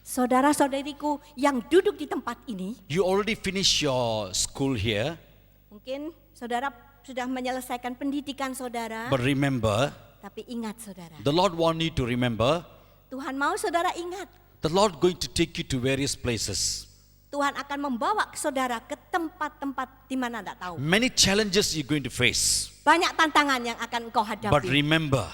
Saudara-saudariku yang duduk di tempat ini, you already finished your school here, mungkin saudara sudah menyelesaikan pendidikan saudara, but remember, tapi ingat saudara, the Lord want you to remember, Tuhan mau saudara ingat, the Lord going to take you to various places. Tuhan akan membawa saudara ke tempat-tempat di mana tidak tahu. Many challenges you're going to face, Banyak tantangan yang akan engkau but hadapi. remember,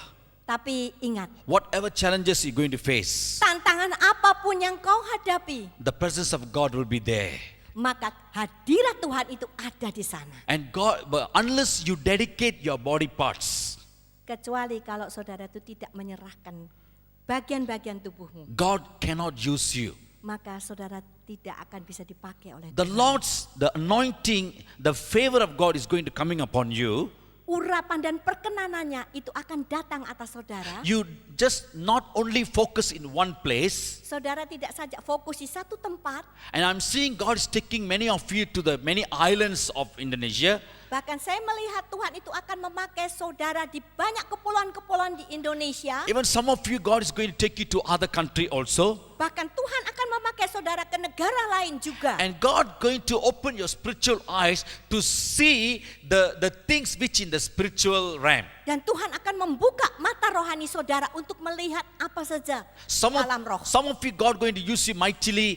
Tapi ingat, whatever challenges you're going to face, tantangan apapun yang kau hadapi, the presence of God will be there. maka hadirat Tuhan itu ada di sana. And God, but unless you dedicate your body parts, Kecuali kalau saudara itu tidak menyerahkan bagian-bagian tubuhmu, God cannot use you. maka saudara tidak akan bisa dipakai oleh The Tuhan. Lord's, the anointing, the favor of God is going to coming upon you. Urapan dan perkenanannya itu akan datang atas saudara. You just not only focus in one place. Saudara tidak saja fokus di satu tempat, And I'm seeing God is taking many of you to the many islands of Indonesia. bahkan saya melihat Tuhan itu akan memakai saudara di banyak kepulauan-kepulauan di Indonesia. Even some of you, God is going to take you to other country also. Bahkan Tuhan akan memakai saudara ke negara lain juga. And God going to open your spiritual eyes to see the things which in the spiritual realm. Dan Tuhan akan membuka mata rohani saudara untuk melihat apa saja Some dalam roh. of you, God going to use you mightily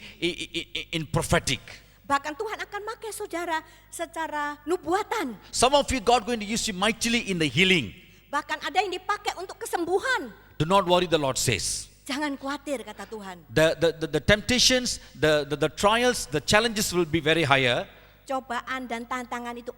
in prophetic. Bahkan Tuhan akan memakai saudara secara nubuatan. Some of you, God going to use you mightily in the healing. Bahkan ada yang dipakai untuk kesembuhan. Do not worry, the Lord says. Jangan khawatir kata Tuhan. The temptations, the trials, the challenges will be very higher. Cobaan dan tantangan itu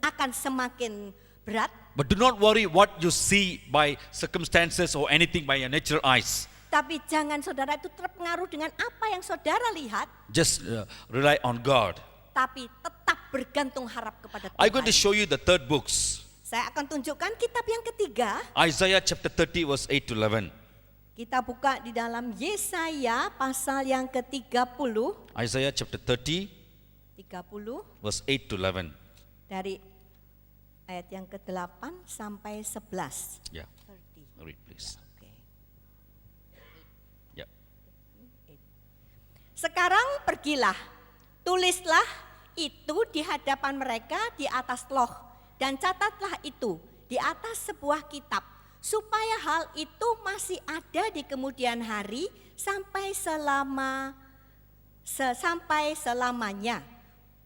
akan semakin berat. But do not worry what you see by circumstances or anything by your natural eyes. Tapi jangan saudara itu terpengaruh dengan apa yang saudara lihat. Just rely on God. Tapi tetap bergantung harap kepada I'm going to Tuhan. show you the third books. Saya akan tunjukkan kitab yang ketiga. Isaiah chapter 30 verse 8 to 11. Kita buka di dalam Yesaya pasal yang ke-30. Isaiah chapter 30 30 verse 8 to 11. dari ayat yang ke-8 sampai 11. Yeah, 30. read please. Oke. Yeah. Sekarang pergilah, tulislah itu di hadapan mereka di atas loh, dan catatlah itu di di atas sebuah kitab supaya hal itu masih ada di kemudian hari sampai selamanya.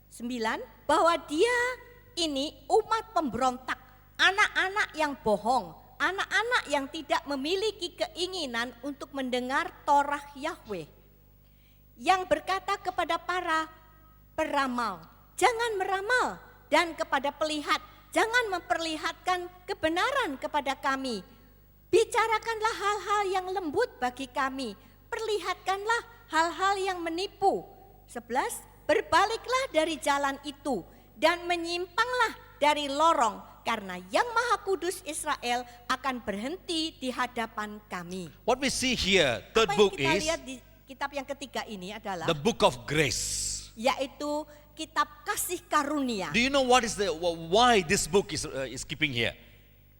9, bahwa dia ini umat pemberontak, anak-anak yang bohong, anak-anak yang tidak memiliki keinginan untuk mendengar Torah Yahweh, yang berkata kepada para peramal, jangan meramal, dan kepada pelihat, jangan memperlihatkan kebenaran kepada kami. Bicarakanlah hal-hal yang lembut bagi kami, perlihatkanlah hal-hal yang menipu. 11, berbaliklah dari jalan itu dan menyimpanglah dari lorong, karena Yang Maha Kudus Israel akan berhenti di hadapan kami. What we see here, third Apa yang book kita is lihat di kitab yang ketiga ini adalah the book of grace. yaitu kitab kasih karunia. Do you know what is why this book is keeping here?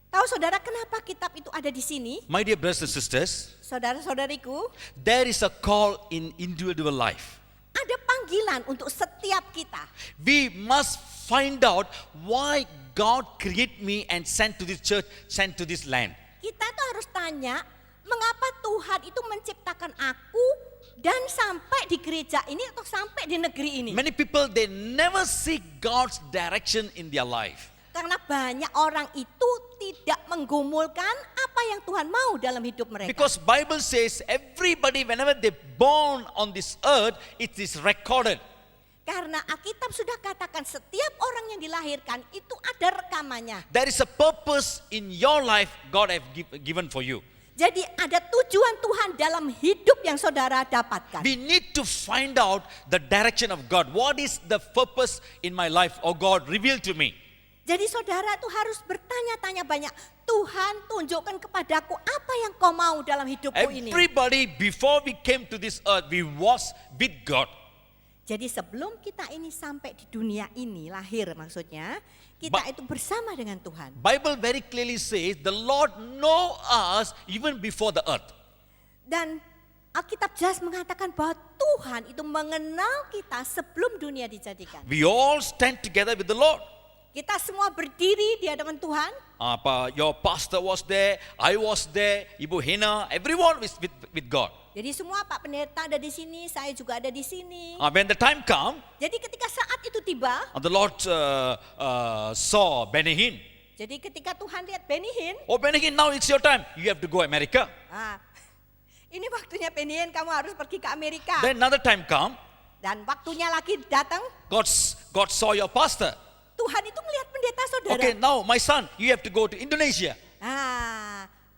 Tahu saudara kenapa kitab itu ada di sini? My dear brothers and sisters, Saudara-saudariku, there is a call in individual life. ada panggilan untuk setiap kita. We must find out why God created me and sent to this church, sent to this land. Kita tuh harus tanya, mengapa Tuhan itu menciptakan aku dan sampai di gereja ini atau sampai di negeri ini? Many people, they never seek God's direction in their life. Karena banyak orang itu tidak menggumulkan apa yang Tuhan mau dalam hidup mereka. Because Bible says everybody whenever they born on this earth, it is recorded. Karena Alkitab sudah katakan setiap orang yang dilahirkan itu ada rekamannya. There is a purpose in your life God have given for you. Jadi ada tujuan Tuhan dalam hidup yang saudara dapatkan. We need to find out the direction of God. What is the purpose in my life? Oh God, reveal to me. Jadi saudara tuh harus bertanya-tanya banyak. Tuhan, tunjukkan kepadaku apa yang kau mau dalam hidupku ini. Everybody before we came to this earth, we was with God. Jadi sebelum kita ini sampai di dunia ini, lahir maksudnya, kita itu bersama dengan Tuhan. Bible very clearly says the Lord know us even before the earth. Dan Alkitab jelas mengatakan bahwa Tuhan itu mengenal kita sebelum dunia dijadikan. We all stand together with the Lord. Kita semua berdiri di hadapan Tuhan. Your pastor was there, I was there, Ibu Hena, everyone was with God. Jadi semua Pak Pendeta ada di sini, saya juga ada di sini. When the time come, Jadi ketika saat itu tiba, the Lord saw Benny Hinn. jadi ketika Tuhan lihat Benny Hinn, Oh Benny Hinn, now it's your time. You have to go America. ini waktunya Benny Hinn, kamu harus pergi ke Amerika. Then another time come, Dan waktunya lagi datang, God saw your pastor. Tuhan itu melihat pendeta saudara. Okay, now my son, you have to go to Indonesia.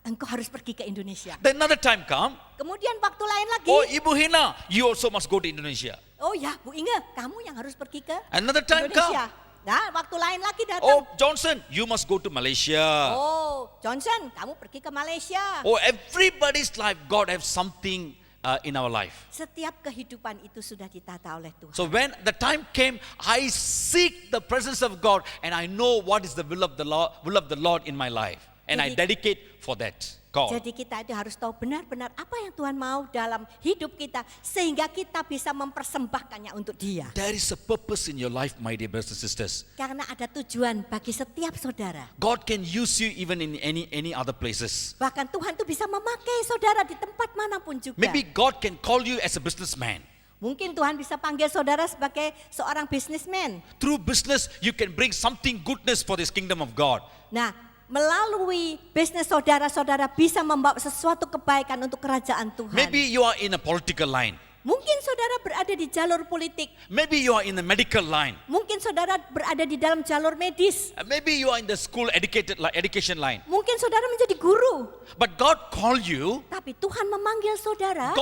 Engkau harus pergi ke Indonesia. Then another time come, Kemudian waktu lain lagi, oh Ibu Hina, you also must go to Indonesia. oh ya Bu Inge, kamu yang harus pergi ke Another time Indonesia. come, Nah, waktu lain lagi datang. oh Johnson, you must go to Malaysia. Oh, Johnson, kamu pergi ke Malaysia. Oh, everybody's life, God has something in our life. Setiap kehidupan itu sudah ditata oleh Tuhan. So when the time came, I seek the presence of God and I know what is the will of the Lord in my life. And I dedicate for that call. Jadi kita itu harus tahu benar-benar apa yang Tuhan mau dalam hidup kita sehingga kita bisa mempersembahkannya untuk Dia. There is a purpose in your life, my dear brothers and sisters. Karena ada tujuan bagi setiap saudara. God can use you even in any other places. Bahkan Tuhan tuh bisa memakai saudara di tempat manapun juga. Maybe God can call you as a businessman. Mungkin Tuhan bisa panggil saudara sebagai seorang businessman. Through business, you can bring something goodness for this kingdom of God. Nah, melalui bisnis saudara-saudara bisa membawa sesuatu kebaikan untuk kerajaan Tuhan. Maybe you are in a political line. Mungkin saudara berada di jalur politik. Maybe you are in the medical line. Mungkin saudara berada di dalam jalur medis. Maybe you are in the school education line. Mungkin saudara menjadi guru. But God called you. Tapi Tuhan memanggil saudara.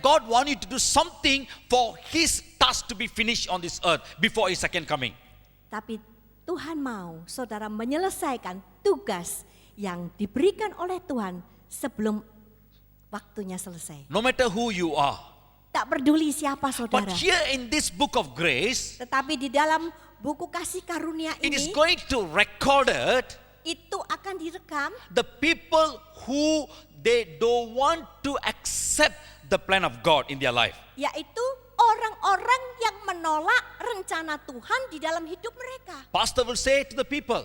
God want you to do something for His task to be finished on this earth before His second coming. Tapi Tuhan mau saudara menyelesaikan tugas yang diberikan oleh Tuhan sebelum waktunya selesai. No matter who you are. Tak peduli siapa saudara. But here in this book of grace, Tetapi di dalam buku kasih karunia it is ini, going to record it itu akan direkam the people who they don't want to accept the plan of God in their life. yaitu orang-orang yang menolak rencana Tuhan di dalam hidup mereka. Pastor will say to the people,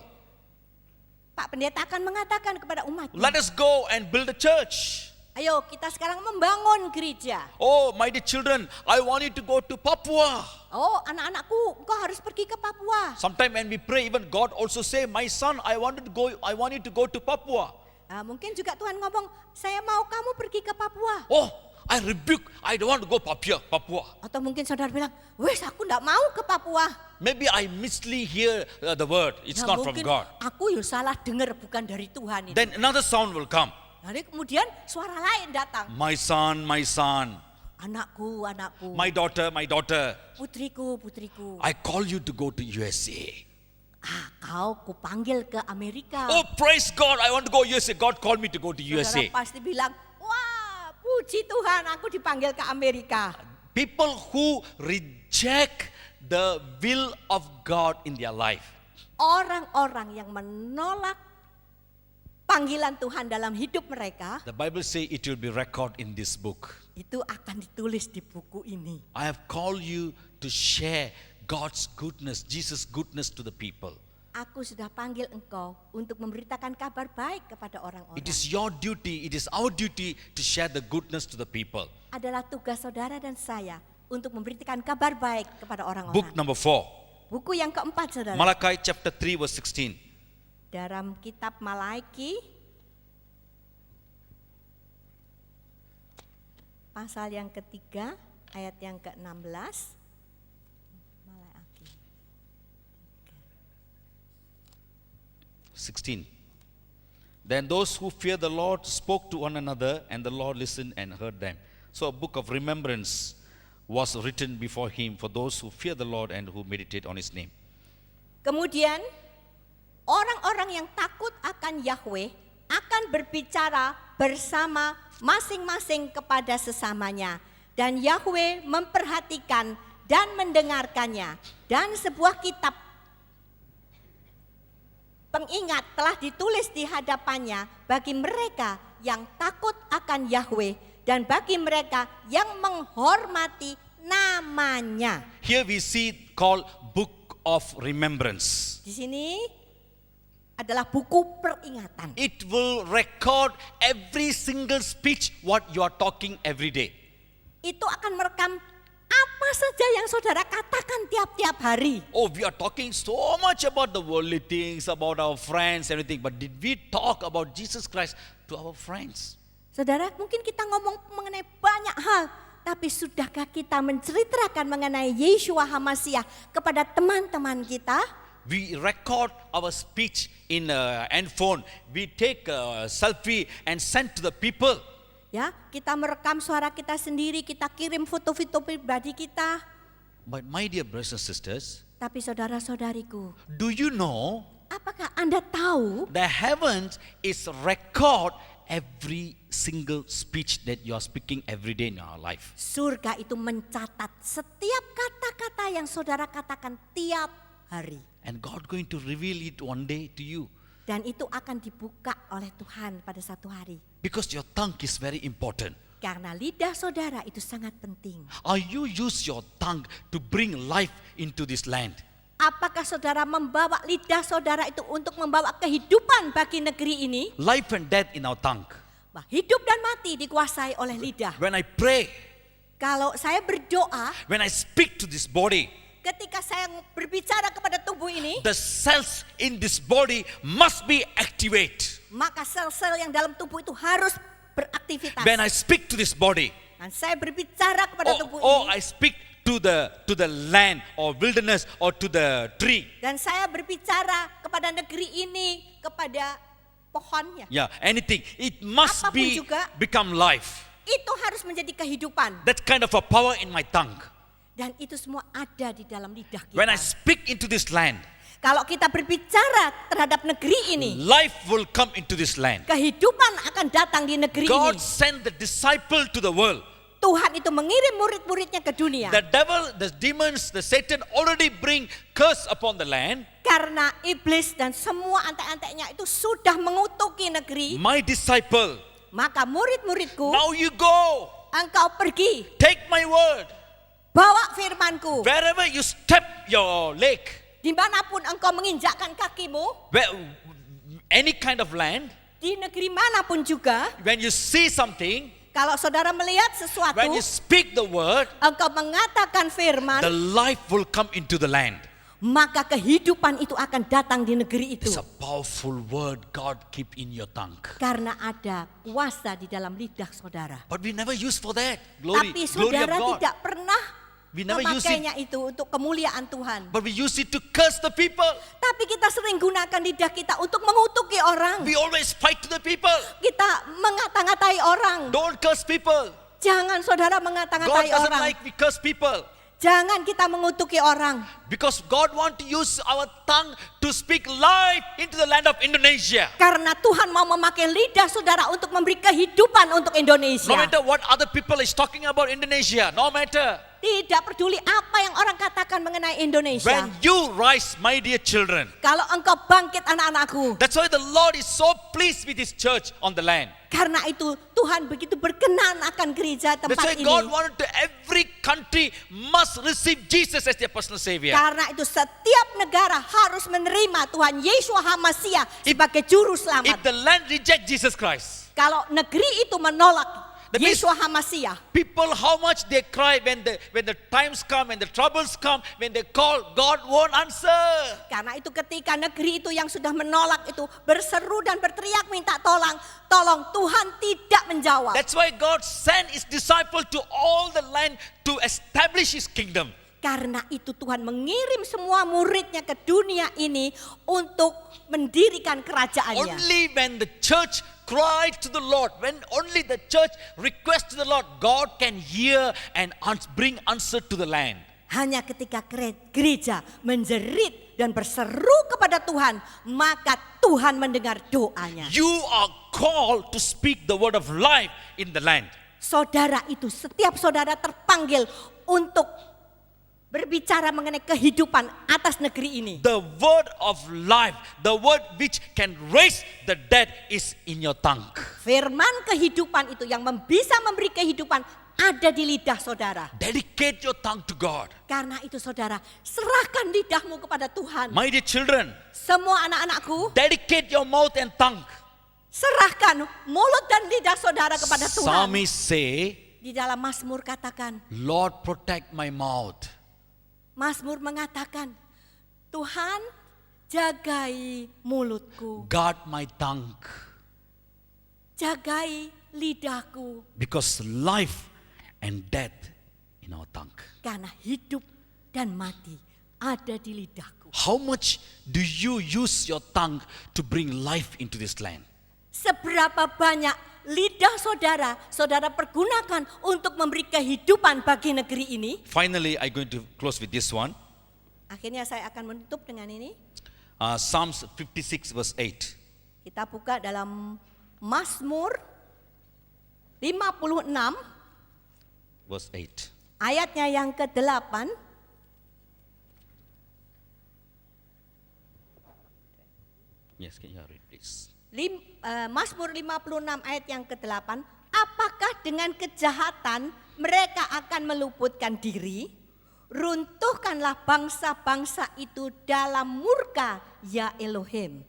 Pak Pendeta akan mengatakan kepada umatnya, let us go and build a church. ayo kita sekarang membangun gereja. Oh, my dear children, I want you to go to Papua. Oh, anak-anakku, engkau harus pergi ke Papua. Sometimes when we pray, even God also say, my son, I want you to go to Papua. Mungkin juga Tuhan ngomong, saya mau kamu pergi ke Papua. Oh, I rebuke, I don't want to go Papua. Atau mungkin saudara bilang, wes aku enggak mau ke Papua. Maybe I mislead hear the word. It's not from Mungkin God. aku ya salah dengar, bukan dari Tuhan ini. Then another sound will come. Lalu kemudian suara lain datang. My son, Anakku, my daughter, putriku. I call you to go to USA. Kau kupanggil ke Amerika. Oh, praise God, I want to go USA. God called me to go to USA. Saudara pasti bilang, wah puji Tuhan aku dipanggil ke Amerika. People who reject the will of God in their life. Orang-orang yang menolak panggilan Tuhan dalam hidup mereka, The Bible say it will be recorded in this book. itu akan ditulis di buku ini. I have called you to share God's goodness, Jesus' goodness to the people. Aku sudah panggil engkau untuk memberitakan kabar baik kepada orang-orang. It is your duty, it is our duty to share the goodness to the people. Adalah tugas saudara dan saya untuk memberitakan kabar baik kepada orang-orang. Book number 4, Buku yang keempat saudara. Malachi chapter 3 verse 16. Dalam kitab Malaki pasal yang ketiga ayat yang ke-16. Malaki 16. Then those who fear the Lord spoke to one another, and the Lord listened and heard them. So a book of remembrance was written before him for those who fear the Lord and who meditate on his name. Kemudian orang-orang yang takut akan Yahweh akan berbicara bersama masing-masing kepada sesamanya. Dan Yahweh memperhatikan dan mendengarkannya. Dan sebuah kitab pengingat telah ditulis di hadapannya bagi mereka yang takut akan Yahweh dan bagi mereka yang menghormati namanya. Here we see called Book of Remembrance. Di sini adalah buku peringatan. It will record every single speech what you are talking every day. Itu akan merekam apa saja yang saudara katakan tiap-tiap hari. Oh, we are talking so much about the worldly things, about our friends, everything. But did we talk about Jesus Christ to our friends? Saudara, mungkin kita ngomong mengenai banyak hal, tapi sudahkah kita menceritakan mengenai Yeshua HaMasiah kepada teman-teman kita? We record our speech in a handphone. We take a selfie and send to the people. Ya, kita merekam suara kita sendiri, kita kirim foto-foto pribadi kita. But my dear brothers and sisters, Tapi saudara-saudariku, do you know apakah Anda tahu the heavens is record every single speech that you are speaking every day in your life? surga itu mencatat setiap kata-kata yang saudara katakan tiap hari. And God going to reveal it one day to you. Dan itu akan dibuka oleh Tuhan pada satu hari. Because your tongue is very important. Karena lidah saudara itu sangat penting. Are you use your tongue to bring life into this land? Apakah saudara membawa lidah saudara itu untuk membawa kehidupan bagi negeri ini? Life and death in our tongue. Hidup dan mati dikuasai oleh lidah. When I pray, Kalau saya berdoa, when I speak to this body, ketika saya berbicara kepada tubuh ini, the cells in this body must be activated. maka sel-sel yang dalam tubuh itu harus beraktivitas. When I speak to this body, Dan saya berbicara kepada tubuh or ini, I speak to the land or wilderness or to the tree. dan saya berbicara kepada negeri ini, kepada pohonnya. Yeah, anything. It must Apapun be juga. become life. Itu harus menjadi kehidupan. That kind of a power in my tongue. Dan itu semua ada di dalam lidah kita. When I speak into this land, Kalau kita berbicara terhadap negeri ini, life will come into this land. kehidupan akan datang di negeri God ini. sent the disciple to the world. Tuhan itu mengirim murid-muridnya ke dunia. The devil, the demons, the Satan already bring curse upon the land. Karena iblis dan semua antek-anteknya itu sudah mengutuki negeri. My disciple, Maka murid-muridku, now you go. engkau pergi, Take my word. bawa firmanku. Wherever you step your leg, Dimanapun engkau menginjakkan kakimu, any kind of land, di negeri manapun juga, when you see something, kalau saudara melihat when sesuatu, you speak the word, engkau mengatakan firman, the life will come into the land. maka kehidupan itu akan datang di negeri itu. It's a powerful word God keep in your tongue. Karena ada kuasa di dalam lidah saudara. But we never use for that. Glory, Tapi glory of saudara God. tidak pernah We never use it, memakainya itu untuk kemuliaan Tuhan. but we use it to curse the people. Tapi kita sering gunakan lidah kita untuk mengutuki orang. We always fight to the people. Kita mengata-ngatai orang. Don't curse people. Jangan saudara God mengata-ngatai doesn't orang. like we curse people. Jangan kita mengutuki orang. Because God want to use our tongue to speak life into the land of Indonesia. Karena Tuhan mau memakai lidah saudara untuk memberi kehidupan untuk Indonesia. No matter what other people is talking about Indonesia, no matter. Tidak peduli apa yang orang katakan mengenai Indonesia. When you rise, my dear children, Kalau engkau bangkit anak-anakku. that's why the Lord is so pleased with His church on the land. Karena itu Tuhan begitu berkenan akan gereja That's tempat why ini. God wanted to every country must receive Jesus as their personal Savior. Karena itu setiap negara harus menerima Tuhan Yesus HaMasiah sebagai juru If selamat. the land reject Jesus Christ, Kalau negeri itu menolak That means- Yesus HaMasiah, people how much they cry when the times come, when the troubles come, when they call, God won't answer. karena itu ketika negeri itu yang sudah menolak itu berseru dan berteriak minta tolong Tuhan tidak menjawab. That's why God sent His disciple to all the land to establish His kingdom. Karena itu Tuhan mengirim semua muridnya ke dunia ini untuk mendirikan kerajaannya. Only when the church cried to the Lord, when only the church requests to the Lord, God can hear and bring answer to the land. Hanya ketika gereja menjerit dan berseru kepada Tuhan, maka Tuhan mendengar doanya. You are called to speak the word of life in the land. Saudara itu, setiap saudara terpanggil untuk berbicara mengenai kehidupan atas negeri ini. The word of life, the word which can raise the dead is in your tongue. Firman kehidupan itu yang bisa memberi kehidupan ada di lidah saudara. Dedicate your tongue to God. Karena itu saudara, serahkan lidahmu kepada Tuhan. My dear children, Semua anak-anakku, dedicate your mouth and tongue. serahkan mulut dan lidah saudara kepada Tuhan. Psalmists say, Di dalam Mazmur katakan, Lord protect my mouth. Mazmur mengatakan, Tuhan jagai mulutku, Guard my tongue. jagai lidahku. Because life and death in our tongue. Karena hidup dan mati ada di lidahku. How much do you use your tongue to bring life into this land? Seberapa banyak lidah saudara pergunakan untuk memberi kehidupan bagi negeri ini. Finally, I'm going to close with this one. Akhirnya saya akan menutup dengan ini. Psalms 56 verse 8. Kita buka dalam Mazmur 56 Verse 8. ayatnya yang ke-8. Yes, can you read please? Mazmur 56 ayat yang ke-8. Apakah dengan kejahatan mereka akan meluputkan diri? Runtuhkanlah bangsa-bangsa itu dalam murka, ya Elohim.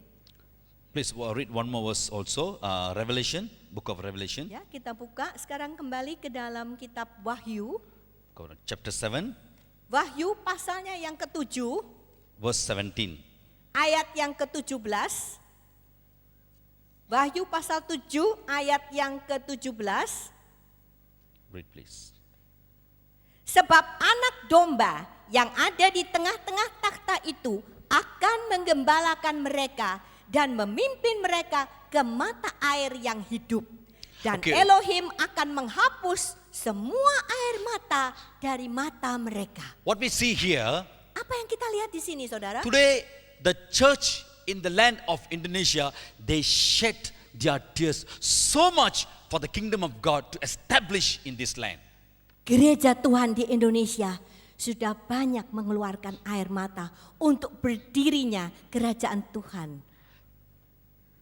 Please read one more verse also. Revelation, book of Revelation. Ya, kita buka sekarang kembali ke dalam kitab Wahyu. Chapter 7, Wahyu pasalnya yang ke-7, verse 17. ayat yang ke-17. Wahyu pasal 7 ayat yang ke-17. Read please. Sebab anak domba yang ada di tengah-tengah takhta itu akan menggembalakan mereka dan memimpin mereka ke mata air yang hidup. Dan Okay. Elohim akan menghapus semua air mata dari mata mereka. What we see here, Apa yang kita lihat di sini, saudara? today the church in the land of Indonesia, they shed their tears so much for the kingdom of God to establish in this land. Gereja Tuhan di Indonesia sudah banyak mengeluarkan air mata untuk berdirinya kerajaan Tuhan.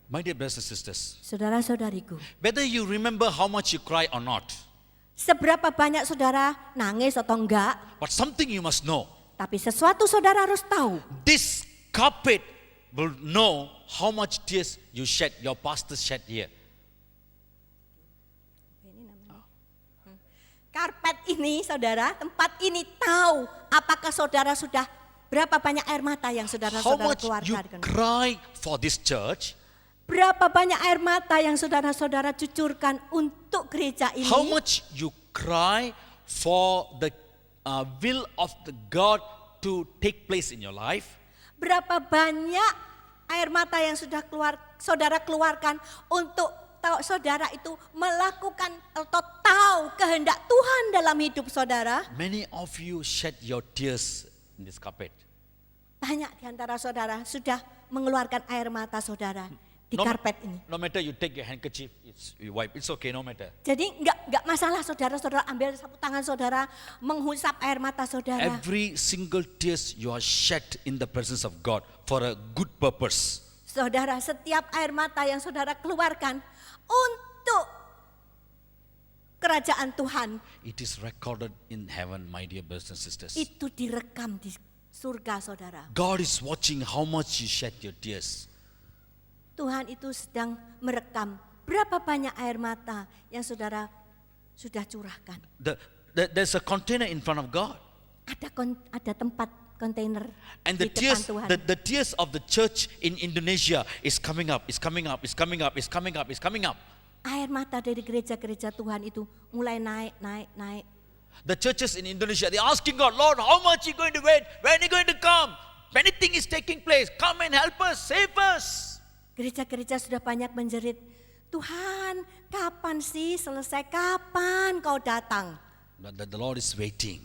My dear brothers and sisters, Saudara-saudariku, whether you remember how much you cry or not, seberapa banyak saudara nangis atau enggak, but something you must know. tapi sesuatu saudara harus tahu. This carpet will know how much tears you shed, your pastor shed here. Karpet ini, saudara, tempat ini tahu apakah saudara sudah berapa banyak air mata yang How saudara-saudara much you keluarkan. cry for this church. Berapa banyak air mata yang saudara-saudara cucurkan untuk gereja ini. How much you cry for the will of the God to take place in your life. Berapa banyak air mata yang sudah saudara keluarkan untuk saudara itu melakukan atau tahu kehendak Tuhan dalam hidup saudara. Many of you shed your tears in this carpet. Banyak di antara saudara sudah mengeluarkan air mata saudara di karpet ini. No matter you take your handkerchief, you wipe, it's okay, no matter. Jadi enggak masalah saudara-saudara ambil sapu tangan saudara, menghusap air mata saudara. Every single tears you are shed in the presence of God for a good purpose. Saudara, setiap air mata yang saudara keluarkan untuk kerajaan Tuhan, It is recorded in heaven, my dear brothers and sisters. itu direkam di surga saudara. God is watching how much you shed your tears. Tuhan itu sedang merekam berapa banyak air mata yang saudara sudah curahkan. There's a container in front of God. Ada tempat kontainer And di the depan tears, Tuhan. the tears of the church in Indonesia is coming up, is coming up, is coming up, is coming up, is coming up. Air mata dari gereja-gereja Tuhan itu mulai naik. The churches in Indonesia, they're asking God, Lord, how much are you going to wait? When are you going to come? Anything is taking place. Come and help us, save us. Gereja-gereja sudah banyak menjerit, Tuhan, kapan sih selesai? Kapan kau datang? But the Lord is waiting.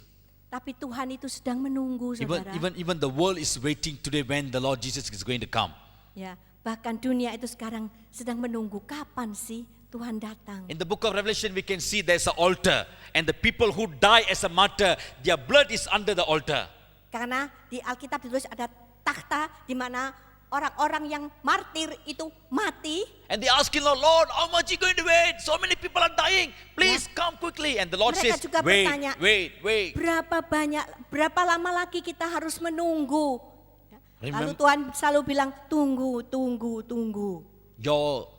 Tapi Tuhan itu sedang menunggu, saudara. Even the world is waiting today when the Lord Jesus is going to come. Ya, bahkan dunia itu sekarang sedang menunggu kapan sih Tuhan datang. In the book of Revelation, we can see there's an altar, and the people who die as a martyr, their blood is under the altar. Karena di Alkitab ditulis ada takhta di mana orang-orang yang martir itu mati. And they asking Lord, how much are you going to wait? So many people are dying. Please come quickly. And the Lord Mereka says, juga wait, bertanya, wait. Berapa lama lagi kita harus menunggu? Ya, lalu Remember- Tuhan selalu bilang, tunggu. Your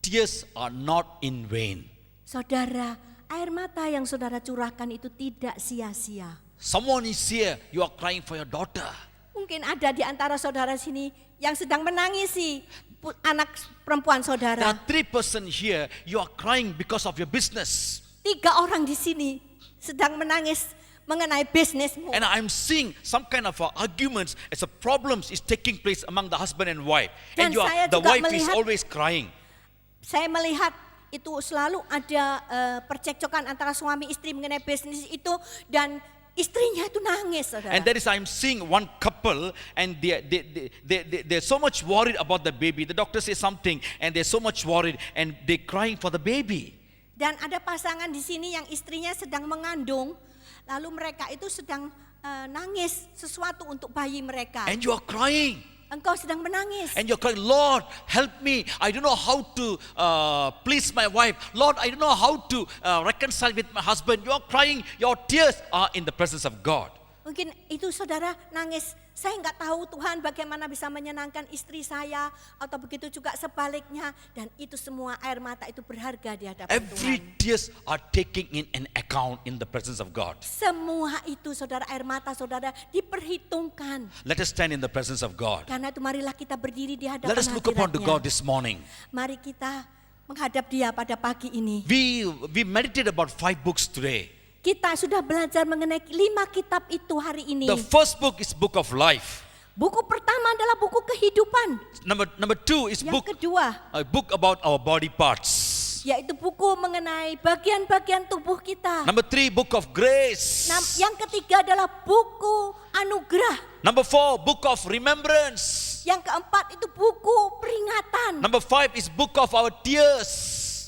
tears are not in vain. Saudara, air mata yang saudara curahkan itu tidak sia-sia. Someone is here, you are crying for your daughter. Mungkin ada di antara saudara sini yang sedang menangisi anak perempuan There saudara. are 3 persons here, you are crying because of your business. 3 orang di sini sedang menangis mengenai bisnismu. And I'm seeing some kind of arguments as a problems is taking place among the husband and wife. Dan And saya the juga wife is melihat- always crying. Saya melihat itu selalu ada percekcokan antara suami istri mengenai bisnis itu dan istrinya itu nangis, saudara. And that is, I'm seeing one couple, and they're so much worried about the baby. The doctor says something, and they're so much worried, and they're crying for the baby. Dan ada pasangan di sini yang istrinya sedang mengandung, lalu mereka itu sedang nangis sesuatu untuk bayi mereka. And you are crying, Engkau sedang menangis. and you're crying, Lord, help me. I don't know how to please my wife. Lord, I don't know how to reconcile with my husband. You are crying, your tears are in the presence of God. Mungkin itu saudara nangis, saya nggak tahu Tuhan bagaimana bisa menyenangkan istri saya, atau begitu juga sebaliknya, dan itu semua air mata itu berharga di hadapan Every Tuhan. tears are taking in an account in the presence of God. Semua itu saudara, air mata saudara diperhitungkan. Let us stand in the presence of God. Karena itu marilah kita berdiri di hadapan Let us look upon to hadiratnya. God this morning. Mari kita menghadap Dia pada pagi ini. We meditate about 5 books today. Kita sudah belajar mengenai 5 kitab itu hari ini. The first book is Book of Life. Buku pertama adalah buku kehidupan. Number 2 is Yang book kedua, a book about our body parts. yaitu buku mengenai bagian-bagian tubuh kita. Number 3, Book of Grace. Yang ketiga adalah buku anugerah. Number 4, Book of Remembrance. Yang keempat itu buku peringatan. Number 5 is Book of our tears.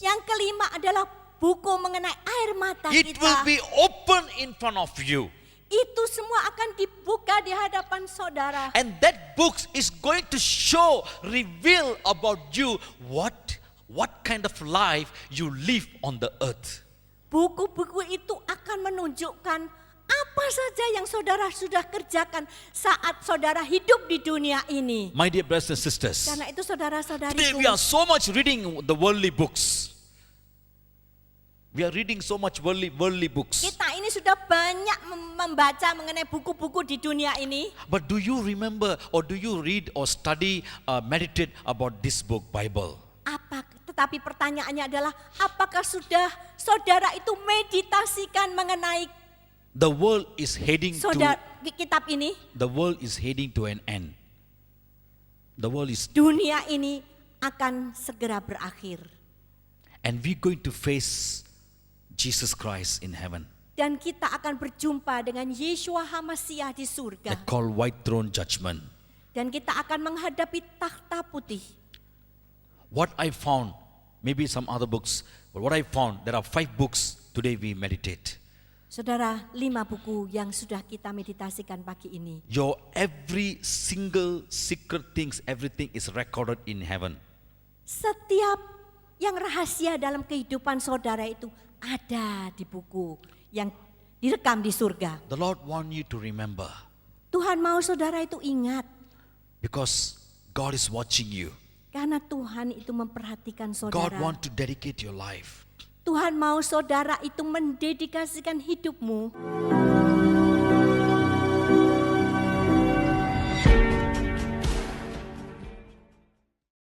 Yang kelima adalah buku mengenai air mata It kita. will be open in front of you. Itu semua akan dibuka di hadapan saudara. And that book is going to show, reveal about you what kind of life you live on the earth. Buku-buku itu akan menunjukkan apa saja yang saudara sudah kerjakan saat saudara hidup di dunia ini. My dear brothers and sisters, Karena itu today saudara-saudariku, we are so much reading the worldly books. We are reading so much worldly books. kita ini sudah banyak membaca mengenai buku-buku di dunia ini. But do you remember or do you read or study, meditate about this book, Bible? Tetapi pertanyaannya adalah, apakah sudah saudara itu meditasikan mengenai The world is heading kitab ini? the world is heading to an end. The world is, Dunia ini akan segera berakhir. and we're going to face Jesus Christ in heaven. Dan kita akan berjumpa dengan Yeshua HaMasiah di surga. That called white throne judgment. Dan kita akan menghadapi takhta putih. What I found, maybe some other books, but what I found, there are 5 books today we meditate. Saudara, 5 buku yang sudah kita meditasikan pagi ini. Your every single secret things, everything is recorded in heaven. Setiap yang rahasia dalam kehidupan saudara itu ada di buku yang direkam di surga. The Lord want you to remember, Tuhan mau saudara itu ingat. because God is watching you. Karena Tuhan itu memperhatikan God saudara. want to dedicate your life. Tuhan mau saudara itu mendedikasikan hidupmu